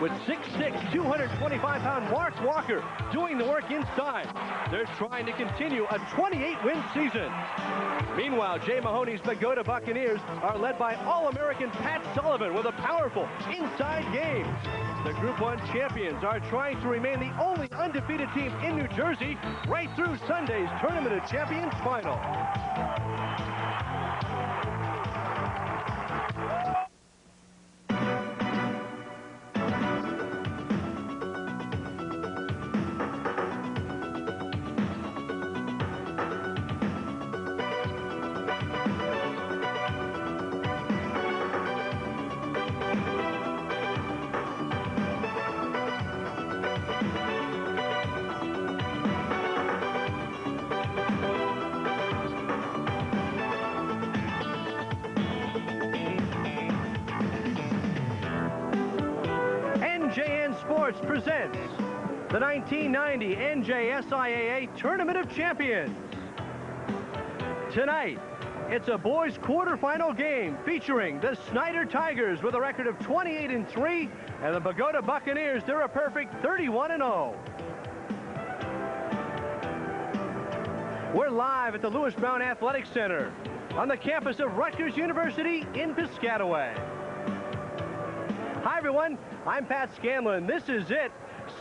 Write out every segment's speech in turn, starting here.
with 6'6", 225-pound Mark Walker doing the work inside. They're trying to continue a 28-win season. Meanwhile, Jay Mahoney's Bogota Buccaneers are led by All-American Pat Sullivan with a powerful inside game. The Group 1 champions are trying to remain the only undefeated team in New Jersey right through Sunday's Tournament of Champions final. Sports presents the 1990 NJSIAA Tournament of Champions. Tonight, it's a boys quarterfinal game featuring the Snyder Tigers with a record of 28-3, and the Bogota Buccaneers, they're a perfect 31-0. We're live at the Lewis Brown Athletic Center on the campus of Rutgers University in Piscataway. Hi everyone, I'm Pat Scanlon. This is it.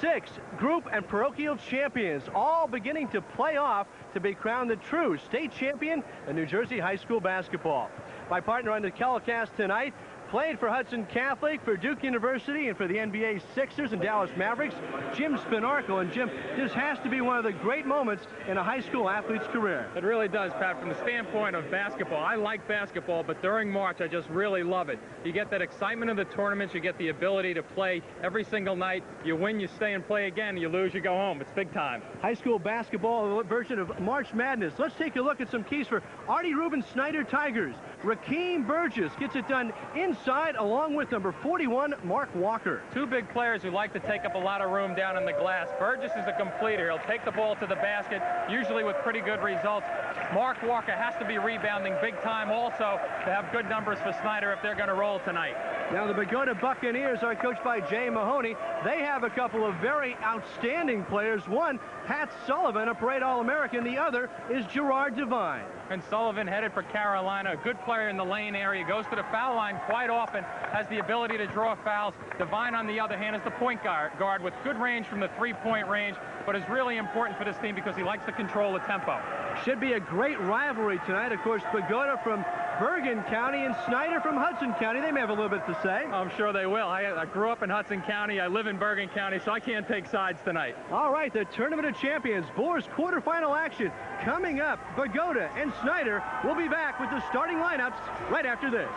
6 group and parochial champions all beginning to play off to be crowned the true state champion in New Jersey high school basketball. My partner on the telecast tonight played for Hudson Catholic, for Duke University, and for the NBA Sixers and Dallas Mavericks, Jim Spinarco. And Jim, this has to be one of the great moments in a high school athlete's career. It really does, Pat. From the standpoint of basketball, I like basketball, but during March, I just really love it. You get that excitement of the tournaments, you get the ability to play every single night. You win, you stay and play again. You lose, you go home. It's big time. High school basketball version of March Madness. Let's take a look at some keys for Artie Rubin Snyder Tigers. Rahkiim Burgess gets it done inside along with number 41, Mark Walker. Two big players who like to take up a lot of room down in the glass. Burgess is a completer. He'll take the ball to the basket, usually with pretty good results. Mark Walker has to be rebounding big time also to have good numbers for Snyder if they're going to roll tonight. Now the Bogota Buccaneers are coached by Jay Mahoney. They have a couple of very outstanding players. One, Pat Sullivan, a parade All-American. The other is Gerard Devine. And Sullivan headed for Carolina, a good player in the lane area, goes to the foul line quite often, has the ability to draw fouls. Devine, on the other hand, is the point guard with good range from the three-point range, but is really important for this team because he likes to control the tempo. Should be a great rivalry tonight. Of course, Bogota from Bergen County and Snyder from Hudson County. They may have a little bit to say. I'm sure they will. I grew up in Hudson County. I live in Bergen County, so I can't take sides tonight. All right, the Tournament of Champions, boys quarterfinal action coming up. Bogota and Snyder will be back with the starting lineups right after this.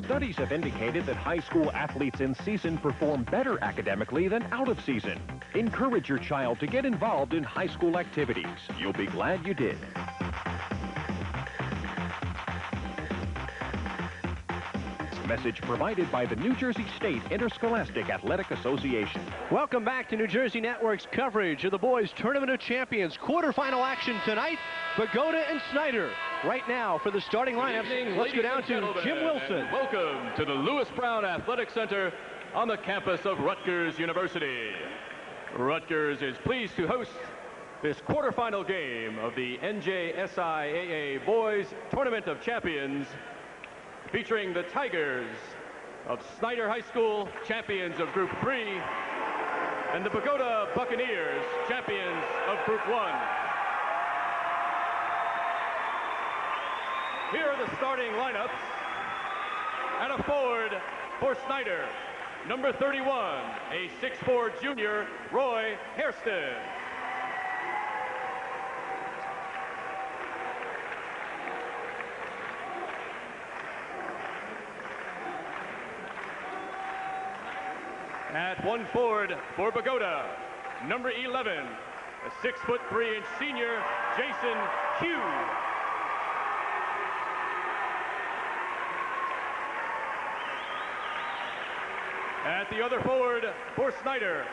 Studies have indicated that high school athletes in season perform better academically than out of season. Encourage your child to get involved in high school activities. You'll be glad you did. Message provided by the New Jersey State Interscholastic Athletic Association. Welcome back to New Jersey Network's coverage of the boys Tournament of Champions quarterfinal action tonight. Bogota and Snyder right now for the starting lineups. Let's go down to Jim Wilson. Welcome to the Lewis Brown Athletic Center on the campus of Rutgers University. Rutgers is pleased to host this quarterfinal game of the NJSIAA Boys Tournament of Champions, featuring the Tigers of Snyder High School, champions of Group 3, and the Bogota Buccaneers, champions of Group 1. Here are the starting lineups. At a forward for Snyder, number 31, a 6'4" junior, Roy Hairston. At one forward for Bogota, number 11, a 6'3" senior, Jason Hughes. At the other forward for Snyder,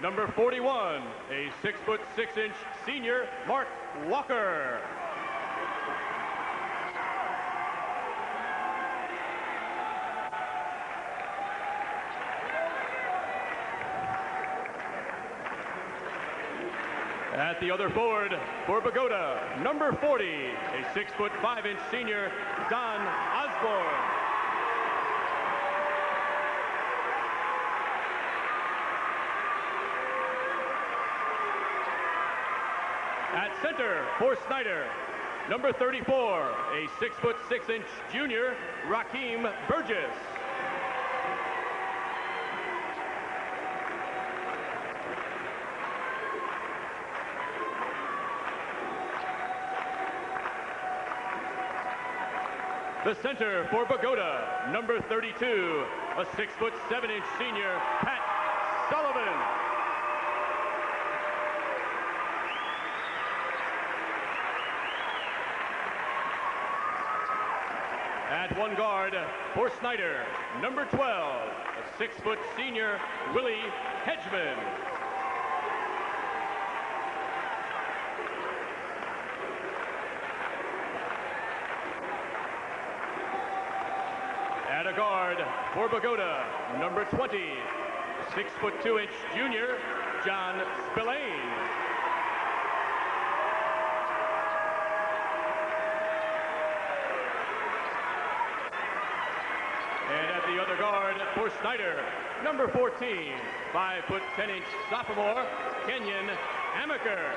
number 41, a 6'6" senior, Mark Walker. At the other forward for Bogota, number 40, a 6'5" senior, Don Osborne. At center for Snyder, number 34, a 6'6" junior, Rahkiim Burgess. The center for Bogota, number 32, a 6'7" senior, Pat Sullivan. At one guard for Snyder, number 12, a 6' senior, Willie Hedgeman. At a guard for Bogota, number 20, 6'2" junior, John Spillane. And at the other guard for Snyder, number 14, 5'10" sophomore, Kenyon Amaker.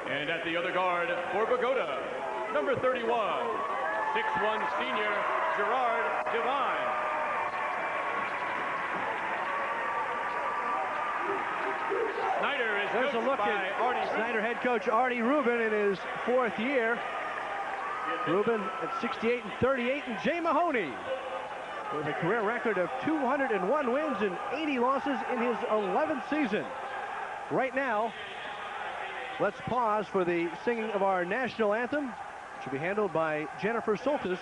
And at the other guard for Bogota, number 31, 6'1" senior, Gerard Devine. Snyder is There's a look at Snyder head coach Artie Rubin in his 4th year. Rubin at 68 and 38, and Jay Mahoney with a career record of 201 wins and 80 losses in his 11th season. Right now, let's pause for the singing of our national anthem, which will be handled by Jennifer Soltis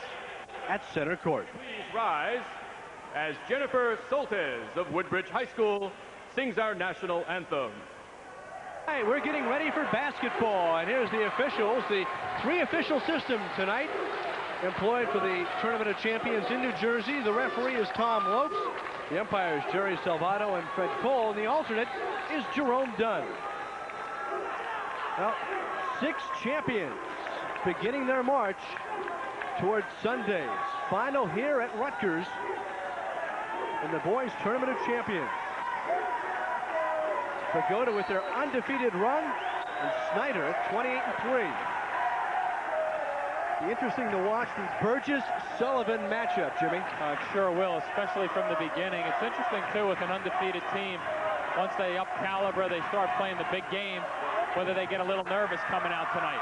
at center court. Please rise as Jennifer Soltis of Woodbridge High School sings our national anthem. All right, we're getting ready for basketball, and here's the officials. The 3-official system tonight employed for the Tournament of Champions in New Jersey. The referee is Tom Lopes. The umpires Jerry Salvato and Fred Cole, and the alternate is Jerome Dunn. Well, 6 champions beginning their march towards Sunday's final here at Rutgers in the boys' Tournament of Champions. Bogota with their undefeated run, and Snyder at 28 and 3. Be interesting to watch the Burgess-Sullivan matchup, Jimmy. It sure will, especially from the beginning. It's interesting, too, with an undefeated team. Once they up caliber, they start playing the big game, whether they get a little nervous coming out tonight.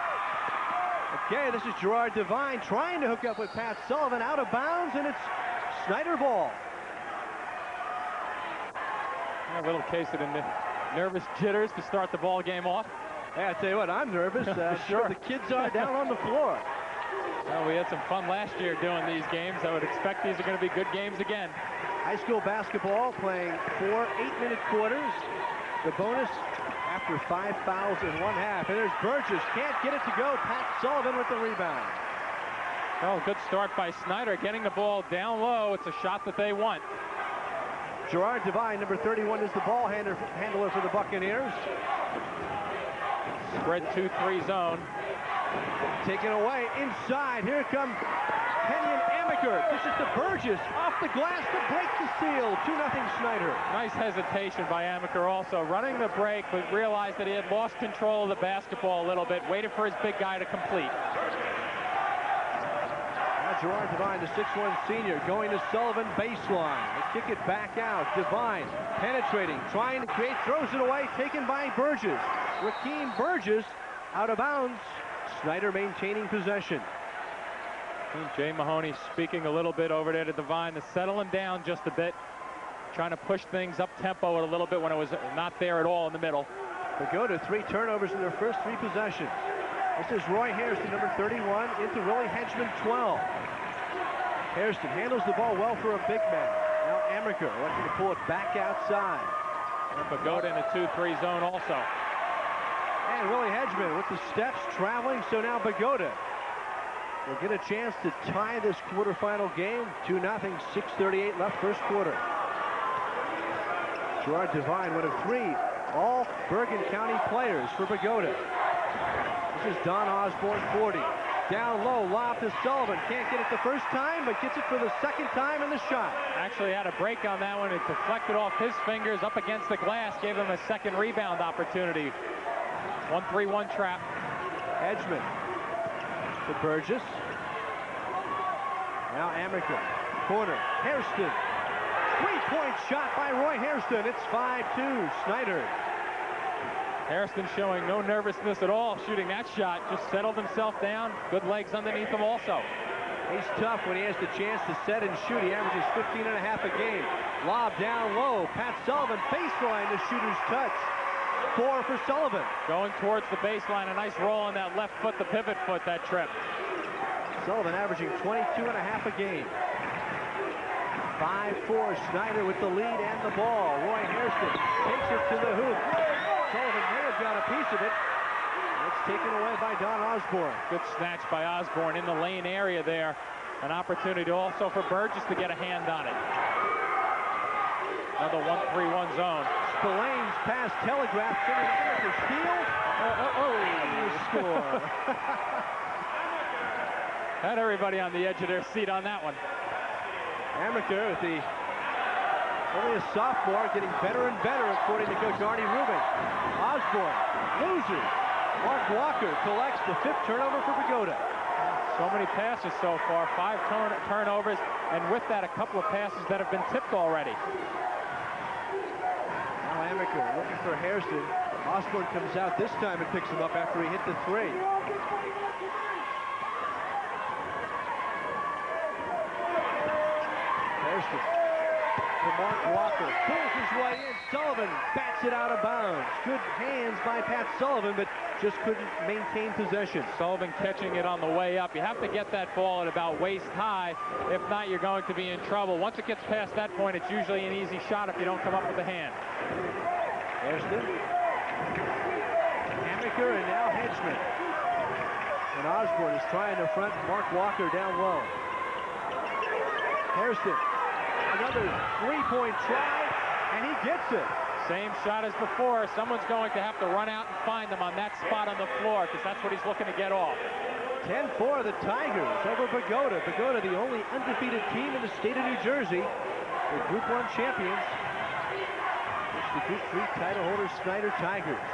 Okay, this is Gerard Devine trying to hook up with Pat Sullivan, out of bounds, and it's Snyder ball. A little case of the nervous jitters to start the ball game off. Hey, I tell you what, I'm nervous. Sure, the kids are down on the floor. Well, we had some fun last year doing these games. I would expect these are going to be good games again. High school basketball playing 4 8-minute quarters. The bonus after 5 fouls in 1 half. And there's Burgess, can't get it to go. Pat Sullivan with the rebound. Well, good start by Snyder, getting the ball down low. It's a shot that they want. Gerard Devine, number 31, is the ball handler for the Buccaneers. Spread 2-3 zone. Taken away inside. Here comes Kenyon Amaker. This is to Burgess off the glass to break the seal. 2-0 Snyder. Nice hesitation by Amaker also. Running the break, but realized that he had lost control of the basketball a little bit. Waited for his big guy to complete. Now Gerard Devine, the 6'1 senior, going to Sullivan baseline. They kick it back out. Devine penetrating, trying to create, throws it away, taken by Burgess. Rahkiim Burgess out of bounds. Snyder maintaining possession. Jay Mahoney speaking a little bit over there to Devine to settle him down just a bit. Trying to push things up tempo a little bit when it was not there at all in the middle. Bogota 3 turnovers in their first 3 possessions. This is Roy Hairston, number 31, into Roy Hedgeman, 12. Hairston handles the ball well for a big man. Now Amaker looking to pull it back outside. And Bogota in a 2-3 zone also. And Willie Hedgeman with the steps traveling, so now Bogota will get a chance to tie this quarterfinal game. 2-0, 6:38 left first quarter. Gerard Devine, one of 3 all Bergen County players for Bogota. This is Don Osborne, 40. Down low, lob to Sullivan. Can't get it the first time, but gets it for the second time in the shot. Actually had a break on that one. It deflected off his fingers up against the glass, gave him a second rebound opportunity. 1-3-1 trap. Hedgeman to Burgess. Now Amaker, corner, Hairston. 3-point shot by Roy Hairston. It's 5-2, Snyder. Hairston showing no nervousness at all shooting that shot. Just settled himself down. Good legs underneath him also. He's tough when he has the chance to set and shoot. He averages 15.5 a game. Lob down low. Pat Sullivan baseline, the shooter's touch. 4 for Sullivan. Going towards the baseline. A nice roll on that left foot, the pivot foot, that trip. Sullivan averaging 22.5 a game. 5-4, Snyder with the lead and the ball. Roy Hairston takes it to the hoop. Sullivan may have got a piece of it. It's taken away by Don Osborne. Good snatch by Osborne in the lane area there. An opportunity also for Burgess to get a hand on it. Another 1-3-1 zone. Spillane's pass telegraphed. For steal. You score. Had everybody on the edge of their seat on that one. Amaker with the only a sophomore, getting better and better according to Coach Arnie Rubin. Osborne loses. Mark Walker collects the 5th turnover for Bogota. So many passes so far, 5 turnovers, and with that a couple of passes that have been tipped already. Now Amaker looking for Hairston. Osborne comes out this time and picks him up after he hit the 3. Hairston to Mark Walker, pulls his way in. Sullivan bats it out of bounds. Good hands by Pat Sullivan, but just couldn't maintain possession. Sullivan catching it on the way up. You have to get that ball at about waist high. If not, you're going to be in trouble. Once it gets past that point, it's usually an easy shot if you don't come up with a hand. Hairston, Amaker, and now Hedgeman. And Osborne is trying to front Mark Walker down low. Hairston, another 3-point try, and he gets it. Same shot as before. Someone's going to have to run out and find him on that spot on the floor because that's what he's looking to get off. 10-4 the Tigers over Bogota. Bogota, the only undefeated team in the state of New Jersey. The Group 1 champions. It's the Group 3 title holder Snyder Tigers.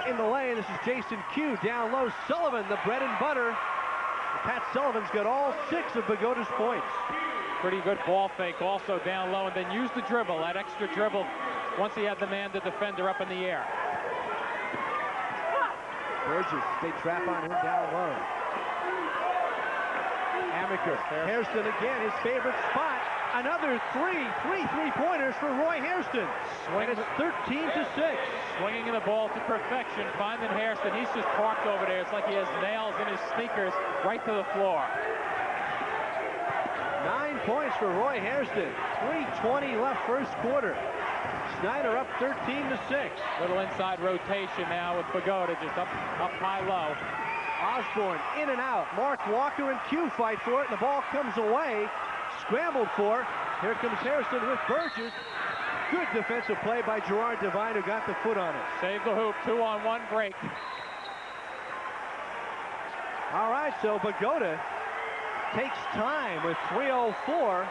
In the lane, this is Jason Q. Down low, Sullivan, the bread and butter. Pat Sullivan's got all 6 of Bogota's points. Pretty good ball fake also down low, and then use the dribble, that extra dribble, once he had the man, the defender, up in the air. Burgess, they trap on him down low. Amaker, Hairston again, his favorite spot. Another 3 3-pointers for Roy Hairston. And it's 13-6. Swinging the ball to perfection, finding Hairston. He's just parked over there. It's like he has nails in his sneakers right to the floor. 9 points for Roy Hairston. 3:20 left first quarter. Snyder up 13-6. Little inside rotation now with Bogota, just up high low. Osborne in and out. Mark Walker and Q fight for it, and the ball comes away. Scrambled for. Here comes Hairston with Burgess. Good defensive play by Gerard Devine, who got the foot on it. Save the hoop. 2-on-1 break. All right, so Bogota takes time with 3:04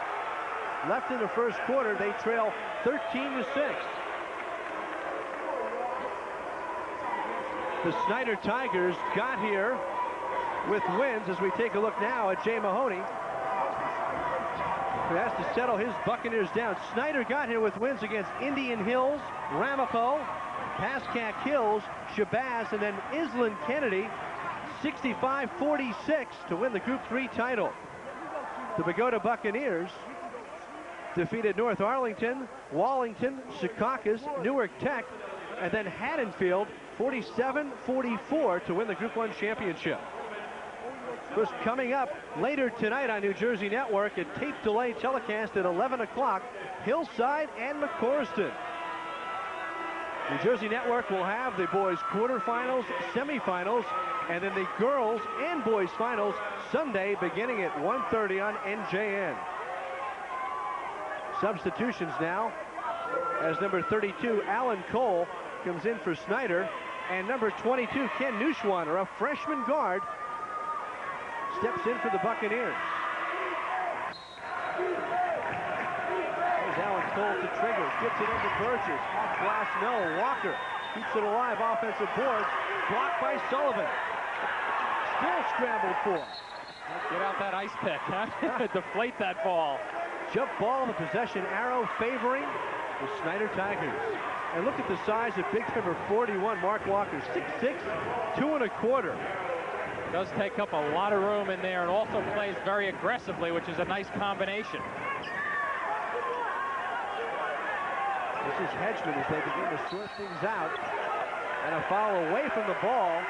left in the first quarter. They trail 13-6. The Snyder Tigers got here with wins as we take a look now at Jay Mahoney, who has to settle his Buccaneers down. Snyder got here with wins against Indian Hills, Ramapo, Pascack Hills, Shabazz, and then Island Kennedy. 65-46 to win the Group 3 title. The Bogota Buccaneers defeated North Arlington, Wallington, Secaucus, Newark Tech, and then Haddonfield 47-44 to win the Group 1 championship. Of course, coming up later tonight on New Jersey Network, a tape delay telecast at 11 o'clock, Hillside and McCorriston. New Jersey Network will have the boys' quarterfinals, semifinals, and then the girls and boys' finals Sunday beginning at 1:30 on NJN. Substitutions now, as number 32, Alan Cole, comes in for Snyder, and number 22, Ken Neuschwander, a freshman guard, steps in for the Buccaneers. There's Alan Cole to Triggers, gets it into Burgess, off glass, no, Walker keeps it alive, offensive boards, blocked by Sullivan. Still scrambled for. Get out that ice pick, huh? Deflate that ball. Jump ball, the possession arrow favoring the Snyder Tigers. And look at the size of big number 41, Mark Walker, 6'6", 2 1/4. Does take up a lot of room in there and also plays very aggressively, which is a nice combination. This is Hedgeman as they begin to sort things out. And a foul away from the ball.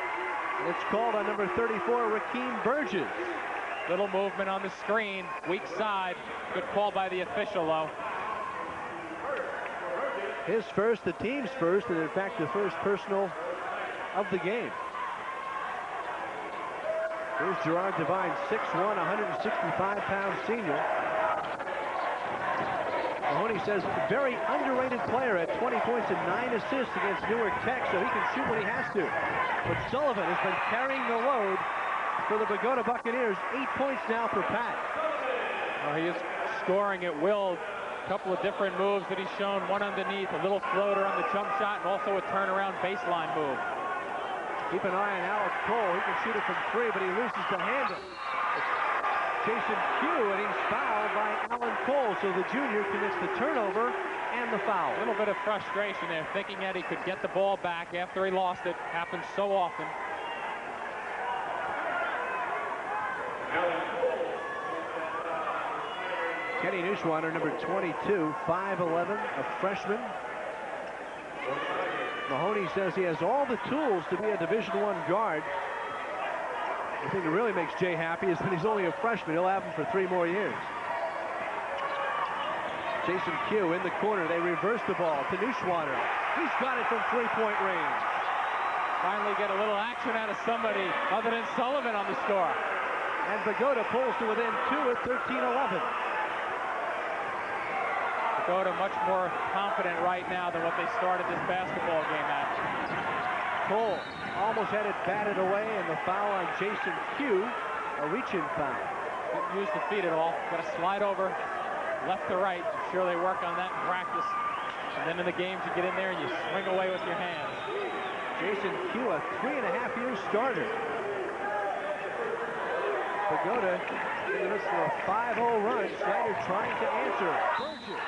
And it's called on number 34, Rahkiim Burgess. Little movement on the screen, weak side. Good call by the official, though. His first, the team's first, and in fact the first personal of the game. Here's Gerard Devine, 6'1", 165-pound senior. Mahoney says very underrated player at 20 points and 9 assists against Newark Tech, so he can shoot when he has to. But Sullivan has been carrying the load for the Bogota Buccaneers. 8 points now for Pat. Well, he is scoring at will. A couple of different moves that he's shown. One underneath, a little floater on the jump shot, and also a turnaround baseline move. Keep an eye on Alex Cole. He can shoot it from 3, but he loses the handle. Jason Pugh, and he's fouled by Alan Cole, so the junior commits the turnover and the foul. A little bit of frustration there, thinking that he could get the ball back after he lost it. Happens so often. Kenny Neuschwander, number 22, 5'11", a freshman. Mahoney says he has all the tools to be a Division I guard. The thing that really makes Jay happy is that he's only a freshman. He'll have him for 3 more years. Jason Pugh in the corner. They reverse the ball to Neuschwander. He's got it from 3-point range. Finally get a little action out of somebody other than Sullivan on the score. And Bogota pulls to within 2 at 13-11. Bogota much more confident right now than what they started this basketball game at. Cole almost had it batted away, and the foul on Jason Pugh, a reach-in foul. Didn't use the feet at all. Got to slide over left to right. I'm sure they work on that in practice. And then in the games, you get in there and you swing away with your hands. Jason Pugh, a 3.5-year starter. Bogota in the midst of a 5-0 run. Snyder trying to answer. Burgess.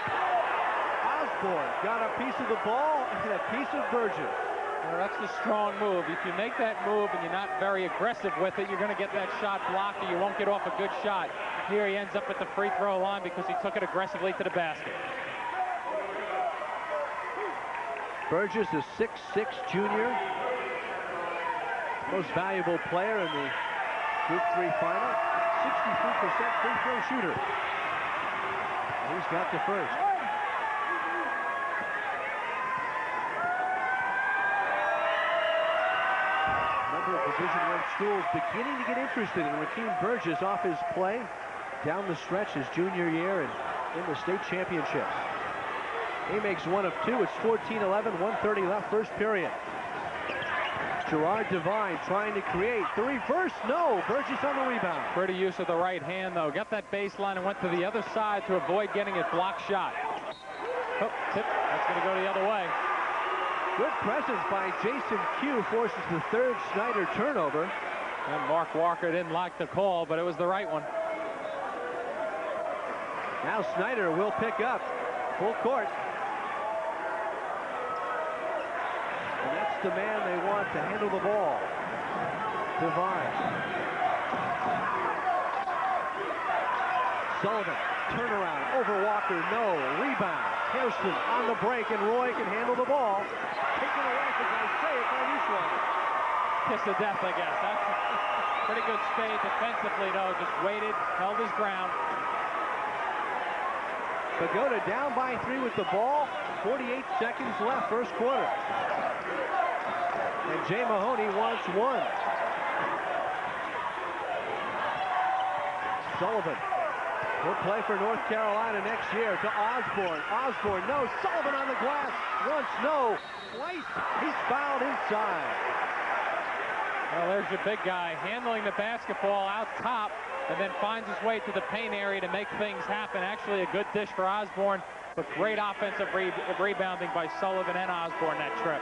Osborne got a piece of the ball and a piece of Burgess. Well, that's the strong move. If you make that move and you're not very aggressive with it, you're going to get that shot blocked or you won't get off a good shot. Here he ends up at the free throw line because he took it aggressively to the basket. Burgess, a 6'6" junior. Most valuable player in the Group 3 final. 63% free throw shooter. And he's got the first. Division I schools beginning to get interested in Rahkiim Burgess off his play down the stretch his junior year and in the state championships. He makes 1 of 2. It's 14-11, 1:30 left, first period. Gerard Devine trying to create the reverse. No, Burgess on the rebound. Pretty use of the right hand, though. Got that baseline and went to the other side to avoid getting a block shot. Oh, tip. That's going to go the other way. Good presence by Jason Pugh forces the 3rd Snyder turnover. And Mark Walker didn't like the call, but it was the right one. Now Snyder will pick up full court. And that's the man they want to handle the ball. Devine. Sullivan, turnaround, over Walker, no, rebound. Hairston on the break, and Roy can handle the ball. Taken away, as I say it, by Neuschwander. Kiss of death, I guess, huh? Pretty good spade defensively, though. Just waited, held his ground. Bogota down by 3 with the ball. 48 seconds left, first quarter. And Jay Mahoney wants one. Sullivan will play for North Carolina next year to Osborne. Osborne, no. Sullivan on the glass. Once, no. Twice, he's fouled inside. Well, there's your big guy handling the basketball out top and then finds his way to the paint area to make things happen. Actually, a good dish for Osborne, but great offensive rebounding by Sullivan and Osborne that trip.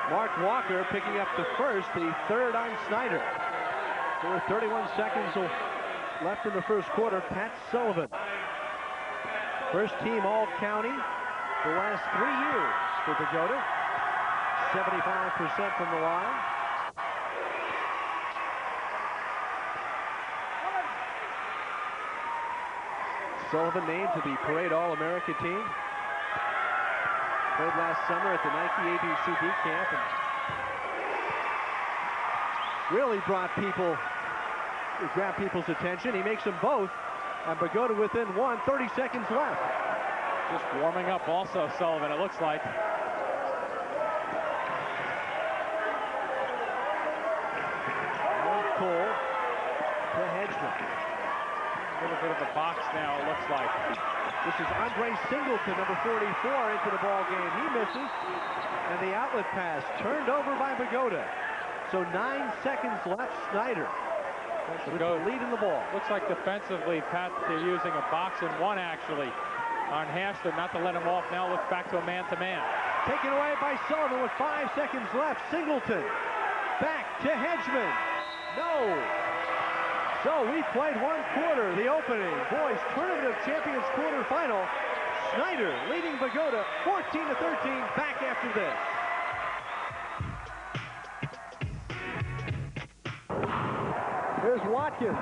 Mark Walker picking up the first, the third on Snyder. There were 31 seconds left in the first quarter. Pat Sullivan, first team All-County the last 3 years for Bogota. 75% from the line. Sullivan named to the Parade All-America team. Played last summer at the Nike ABCD camp and really grabbed people's attention. He makes them both, and Bogota within 1, 30 seconds left. Just warming up also, Sullivan, it looks like. Cole to Hedgeman. A little bit of a box now, it looks like. This is Andre Singleton, number 44, into the ball game. He misses, and the outlet pass turned over by Bogota. So 9 seconds left. Snyder with the lead in the ball. Looks like defensively, Pat, they're using a box and one actually on Hairston, not to let him off. Now looks back to a man-to-man. Taken away by Sullivan with 5 seconds left. Singleton back to Hedgeman. No. So we played 1 quarter, the opening boys tournament of champions quarterfinal. Snyder leading Bogota 14-13. Back after this. Here's Watkins.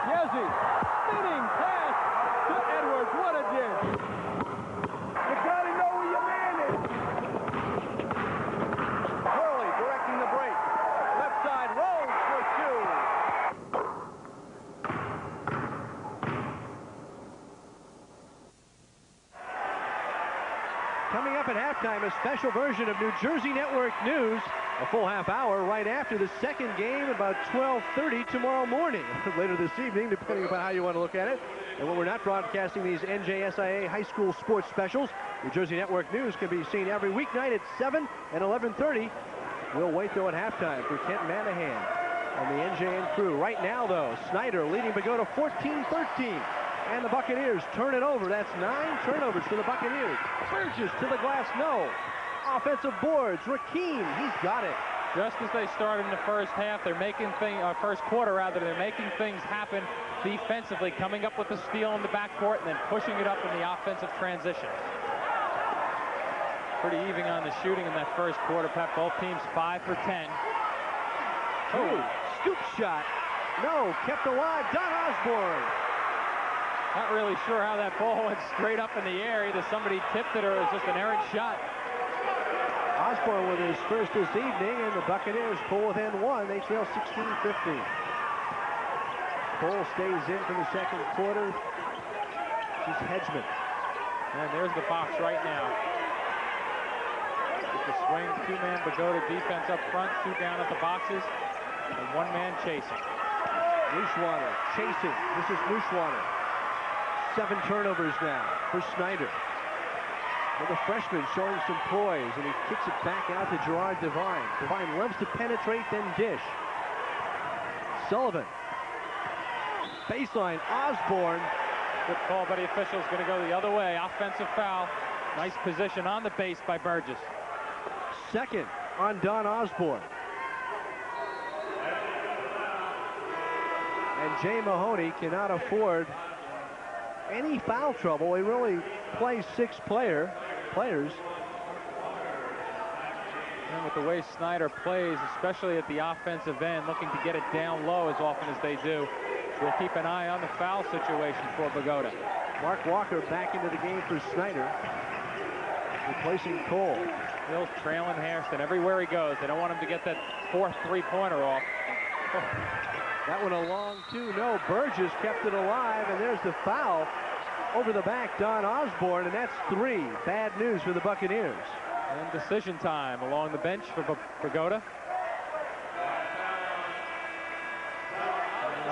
Yezi, spinning pass to Edwards. What a dish. You gotta know where your man is. Hurley directing the break. Left side rolls for 2. Coming up at halftime, a special version of New Jersey Network News. A full half hour right after the second game, about 12:30 tomorrow morning. Later this evening, depending upon how you want to look at it. And when we're not broadcasting these NJSIA high school sports specials, New Jersey Network News can be seen every weeknight at 7 and 11:30. We'll wait, though, at halftime for Kent Manahan and the NJN crew. Right now, though, Snyder leading Bogota 14-13. And the Buccaneers turn it over. That's 9 turnovers for the Buccaneers. Burgess to the glass, no. Offensive boards, Rahkiim, he's got it. Just as they started in the first half, they're making first quarter rather, they're making things happen defensively, coming up with a steal in the backcourt and then pushing it up in the offensive transition. Pretty even on the shooting in that first quarter, Pat. Both teams 5 for 10. Oh, scoop shot. No, kept alive. Don Osborne. Not really sure how that ball went straight up in the air. Either somebody tipped it or it was just an errant shot. Osborne with his first this evening, and the Buccaneers pull within 1. They trail 16-15. Cole stays in for the second quarter. This is Hedgeman. And there's the box right now. With the swing, 2-man Bogota defense up front, 2 down at the boxes, and 1 man chasing. Nushwater chasing. This is Nushwater. 7 turnovers now for Snyder. And the freshman showing some poise, and he kicks it back out to Gerard Devine. Devine loves to penetrate, then dish. Sullivan. Baseline, Osborne. Good call by the officials, going to go the other way. Offensive foul. Nice position on the base by Burgess. Second on Don Osborne. And Jay Mahoney cannot afford any foul trouble. He really plays 6 players. And with the way Snyder plays, especially at the offensive end, looking to get it down low as often as they do, we'll keep an eye on the foul situation for Bogota. Mark Walker back into the game for Snyder, replacing Cole. Bill's trailing Hairston everywhere he goes. They don't want him to get that fourth three-pointer off. That one a long two. No, Burgess kept it alive, and there's the foul over the back, Don Osborne, and that's 3. Bad news for the Buccaneers. And decision time along the bench for Bogota.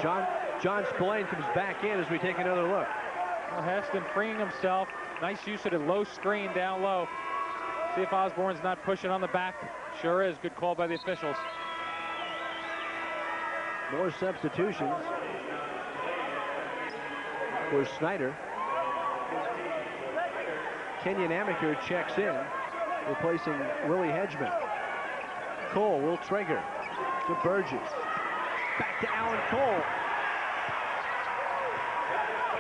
John Spillane comes back in as we take another look. Well, Hairston freeing himself. Nice use of the low screen down low. See if Osborne's not pushing on the back. Sure is. Good call by the officials. More substitutions for Snyder. Kenyon Amaker checks in, replacing Willie Hedgeman. Cole will trigger to Burgess. Back to Alan Cole.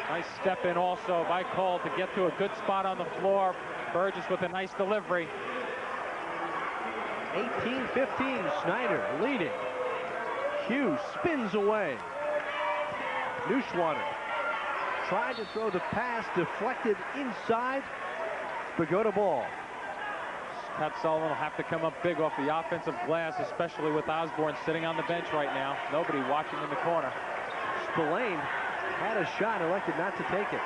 Nice step in also by Cole to get to a good spot on the floor. Burgess with a nice delivery. 18-15, Snyder leading. Hughes spins away. Neuschwander tried to throw the pass, deflected inside. Bogota ball. Pat Sullivan will have to come up big off the offensive glass, especially with Osborne sitting on the bench right now. Nobody watching in the corner. Spillane had a shot, elected not to take it.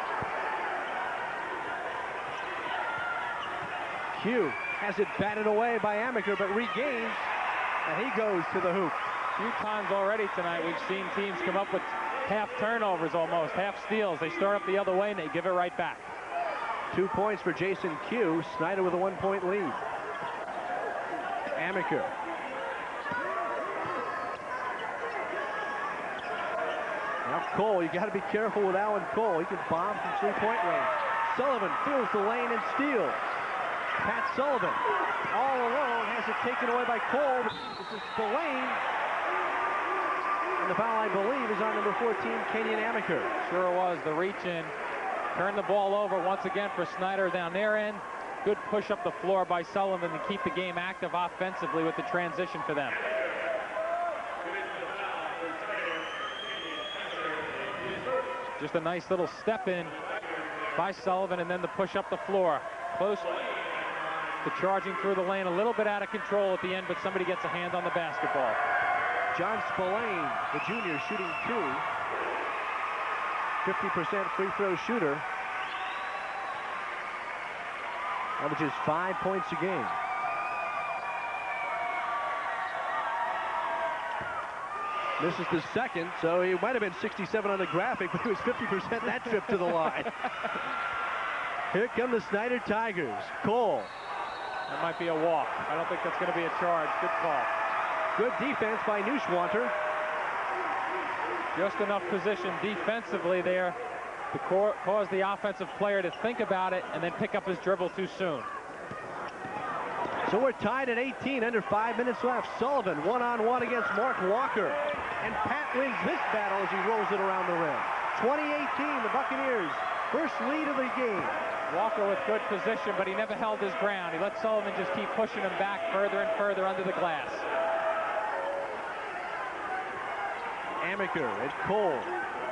Hugh has it batted away by Amaker, but regains, and he goes to the hoop. A few times already tonight we've seen teams come up with half turnovers almost, half steals. They start up the other way and they give it right back. 2 points for Jason Q. Snyder with a 1-point lead. Amaker. Now Cole, you got to be careful with Alan Cole. He can bomb from three-point range. Sullivan fills the lane and steals. Pat Sullivan all alone has it taken away by Cole. This is Spillane. And the foul, I believe, is on number 14, Kenyon Amaker. Sure was. The reach in. Turn the ball over once again for Snyder down their end. Good push up the floor by Sullivan to keep the game active offensively with the transition for them. Just a nice little step in by Sullivan and then the push up the floor. Close to charging through the lane, a little bit out of control at the end, but somebody gets a hand on the basketball. John Spillane, the junior, shooting 2. 50% free throw shooter. Averages 5 points a game. This is the second, so he might have been 67 on the graphic, but he was 50% that trip to the line. Here come the Snyder Tigers. Cole. That might be a walk. I don't think that's going to be a charge. Good call. Good defense by Neuschwander. Just enough position defensively there to cause the offensive player to think about it and then pick up his dribble too soon. So we're tied at 18, under 5 minutes left. Sullivan one-on-one against Mark Walker. And Pat wins this battle as he rolls it around the rim. 20-18, the Buccaneers' first lead of the game. Walker with good position, but he never held his ground. He let Sullivan just keep pushing him back further and further under the glass. Amaker and Cole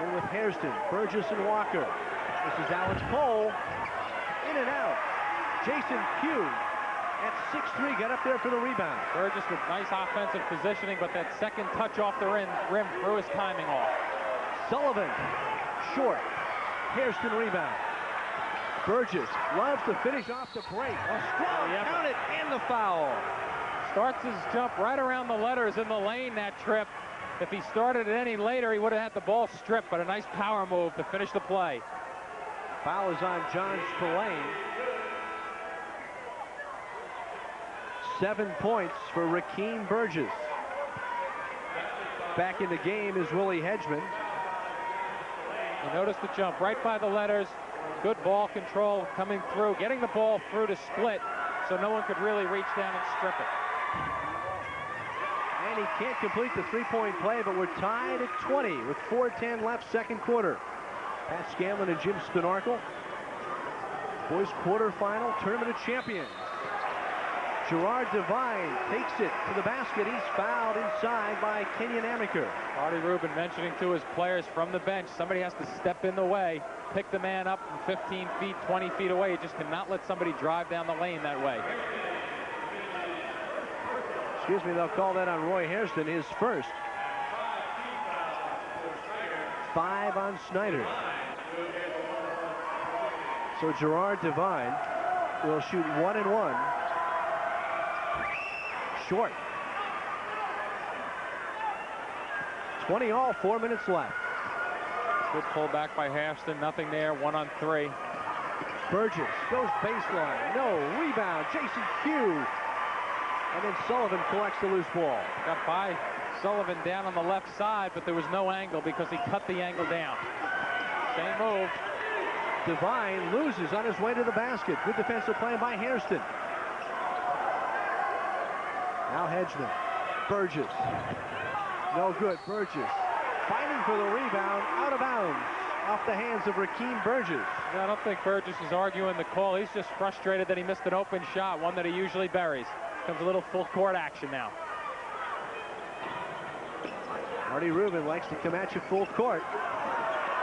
in with Hairston, Burgess and Walker. This is Alex Cole. In and out. Jason Q at 6'3", got up there for the rebound. Burgess with nice offensive positioning, but that second touch off the rim threw his timing off. Sullivan, short. Hairston rebound. Burgess loves to finish off the break. A strong count it, and the foul. Starts his jump right around the letters in the lane that trip. If he started it any later, he would have had the ball stripped, but a nice power move to finish the play. Foul is on John Spillane. 7 points for Rahkiim Burgess. Back in the game is Willie Hedgeman. You notice the jump right by the letters. Good ball control coming through, getting the ball through to split so no one could really reach down and strip it. And he can't complete the three-point play, but we're tied at 20 with 4:10 left, second quarter. Pat Scanlon and Jim Spinarkle. Boys quarterfinal tournament of champions. Gerard Devine takes it to the basket. He's fouled inside by Kenyon Amaker. Marty Rubin mentioning to his players from the bench, somebody has to step in the way, pick the man up from 15 feet, 20 feet away. You just cannot let somebody drive down the lane that way. Excuse me, they'll call that on Roy Hairston, his first. 5 on Snyder. So Gerard Devine will shoot 1 and 1. Short. 20 all, 4 minutes left. Good pullback by Hairston, nothing there, 1 on 3. Burgess goes baseline, no, rebound, Jason Q. And then Sullivan collects the loose ball. Got by Sullivan down on the left side, but there was no angle because he cut the angle down. Same move. Devine loses on his way to the basket. Good defensive play by Hairston. Now Hedgeman. Burgess. No good. Burgess fighting for the rebound. Out of bounds. Off the hands of Rahkiim Burgess. I don't think Burgess is arguing the call. He's just frustrated that he missed an open shot, one that he usually buries. Comes a little full court action now. Marty Rubin likes to come at you full court.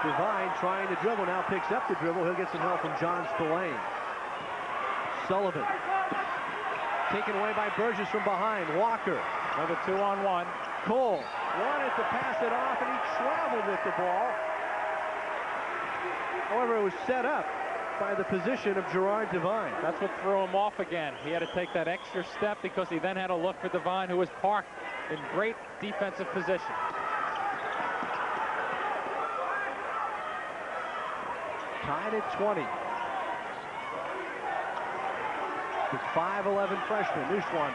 Devine trying to dribble, now picks up the dribble. He'll get some help from John Spillane. Sullivan taken away by Burgess from behind. Walker. Another 2-on-1. Cole wanted to pass it off, and he traveled with the ball. However, it was set up by the position of Gerard Devine. That's what threw him off again. He had to take that extra step because he then had to look for Devine, who was parked in great defensive position. Tied at 20. The 5'11" freshman, Neuschwander.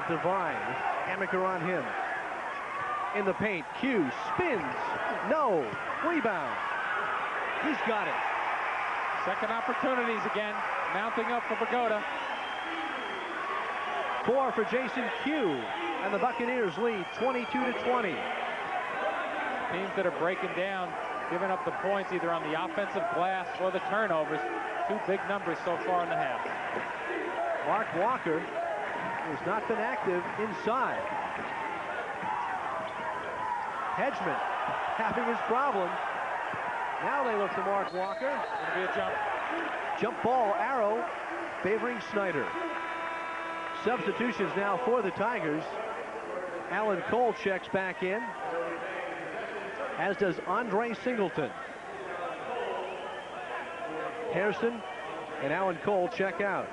Devine with Amaker on him. In the paint, Q spins. No. Rebound. He's got it. Second opportunities again, mounting up for Bogota. 4 for Jason Q, and the Buccaneers lead 22-20. Teams that are breaking down, giving up the points either on the offensive glass or the turnovers. 2 big numbers so far in the half. Mark Walker has not been active inside. Hedgeman having his problem. Now they look to Mark Walker. It'll be a jump. Jump ball arrow favoring Snyder. Substitutions now for the Tigers. Alan Cole checks back in, as does Andre Singleton. Hairston and Alan Cole check out.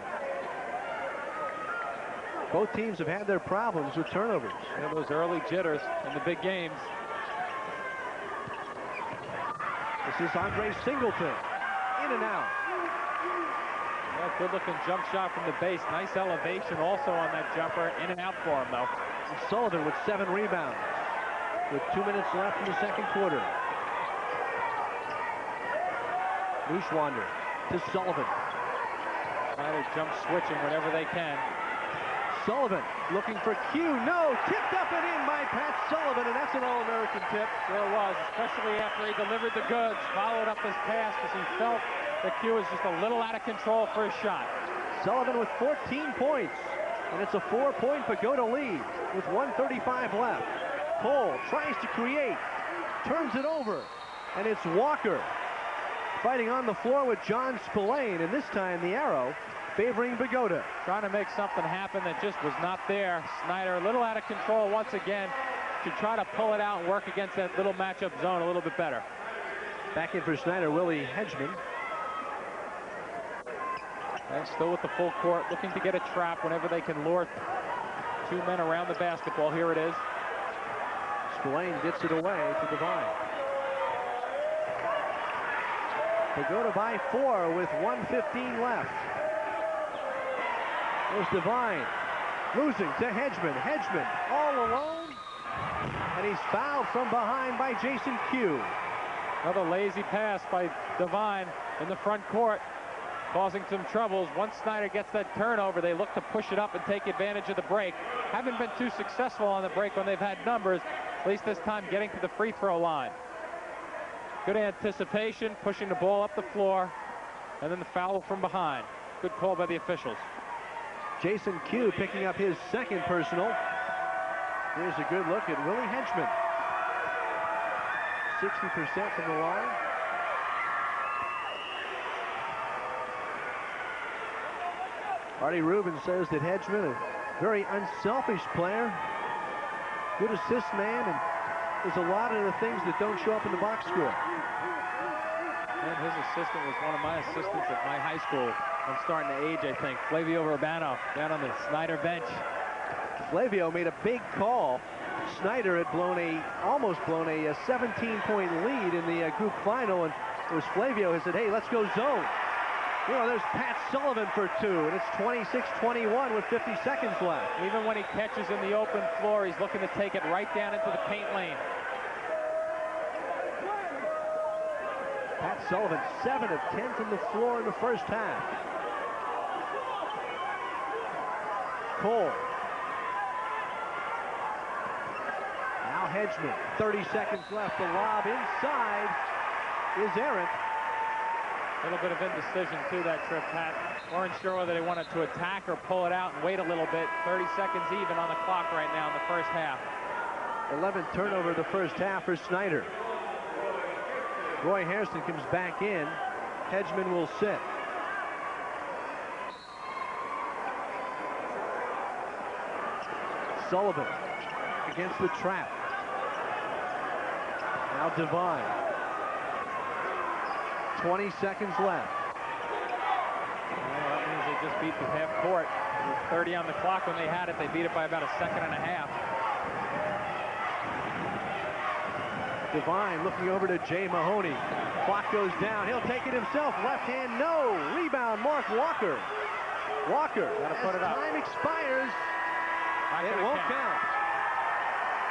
Both teams have had their problems with turnovers. You know, those early jitters in the big games. This is Andre Singleton. In and out. Yeah, good looking jump shot from the base. Nice elevation also on that jumper. In and out for him though. Sullivan with 7 rebounds. With 2 minutes left in the second quarter. Neuschwander to Sullivan. Snyder jump switching whenever they can. Sullivan looking for Q. No, tipped up and in by Pat Sullivan, and that's an All-American tip. Sure was, especially after he delivered the goods, followed up his pass because he felt that Q was just a little out of control for his shot. Sullivan with 14 points, and it's a 4-point Bogota lead with 1:35 left. Cole tries to create, turns it over, and it's Walker fighting on the floor with John Spillane, and this time the arrow favoring Bogota. Trying to make something happen that just was not there. Snyder a little out of control once again. Should try to pull it out and work against that little matchup zone a little bit better. Back in for Snyder, Willie Hedgeman. And still with the full court, looking to get a trap whenever they can lure 2 men around the basketball. Here it is. Spillane gets it away to Devine. Bogota by 4 with 1:15 left. There's Devine, losing to Hedgeman. Hedgeman all alone, and he's fouled from behind by Jason Q. Another lazy pass by Devine in the front court, causing some troubles. Once Snyder gets that turnover, they look to push it up and take advantage of the break. Haven't been too successful on the break when they've had numbers, at least this time getting to the free throw line. Good anticipation, pushing the ball up the floor, and then the foul from behind. Good call by the officials. Jason Q picking up his second personal. Here's a good look at Willie Henchman. 60% from the line. Artie Rubin says that Hedgeman, a very unselfish player, good assist man, and there's a lot of the things that don't show up in the box score. And his assistant was one of my assistants at my high school. I'm starting to age, I think. Flavio Urbano down on the Snyder bench. Flavio made a big call. Snyder had almost blown a 17-point lead in the group final, and it was Flavio who said, hey, let's go zone. You know, there's Pat Sullivan for two, and it's 26-21 with 50 seconds left. Even when he catches in the open floor, he's looking to take it right down into the paint lane. Pat Sullivan, 7 of 10 from the floor in the first half. Cole. Now Hedgeman, 30 seconds left. The lob inside is errant. A little bit of indecision to that trip, Pat. Weren't sure whether they wanted to attack or pull it out and wait a little bit. 30 seconds even on the clock right now in the first half. 11th turnover of the first half for Snyder. Roy Hairston comes back in. Hedgeman will sit. Sullivan against the trap. Now Devine. 20 seconds left. Well, that means they just beat the half court. With 30 on the clock when they had it. They beat it by about a second and a half. Devine looking over to Jay Mahoney. Clock goes down. He'll take it himself. Left hand, no. Rebound, Mark Walker. Walker, as time expires, it won't count.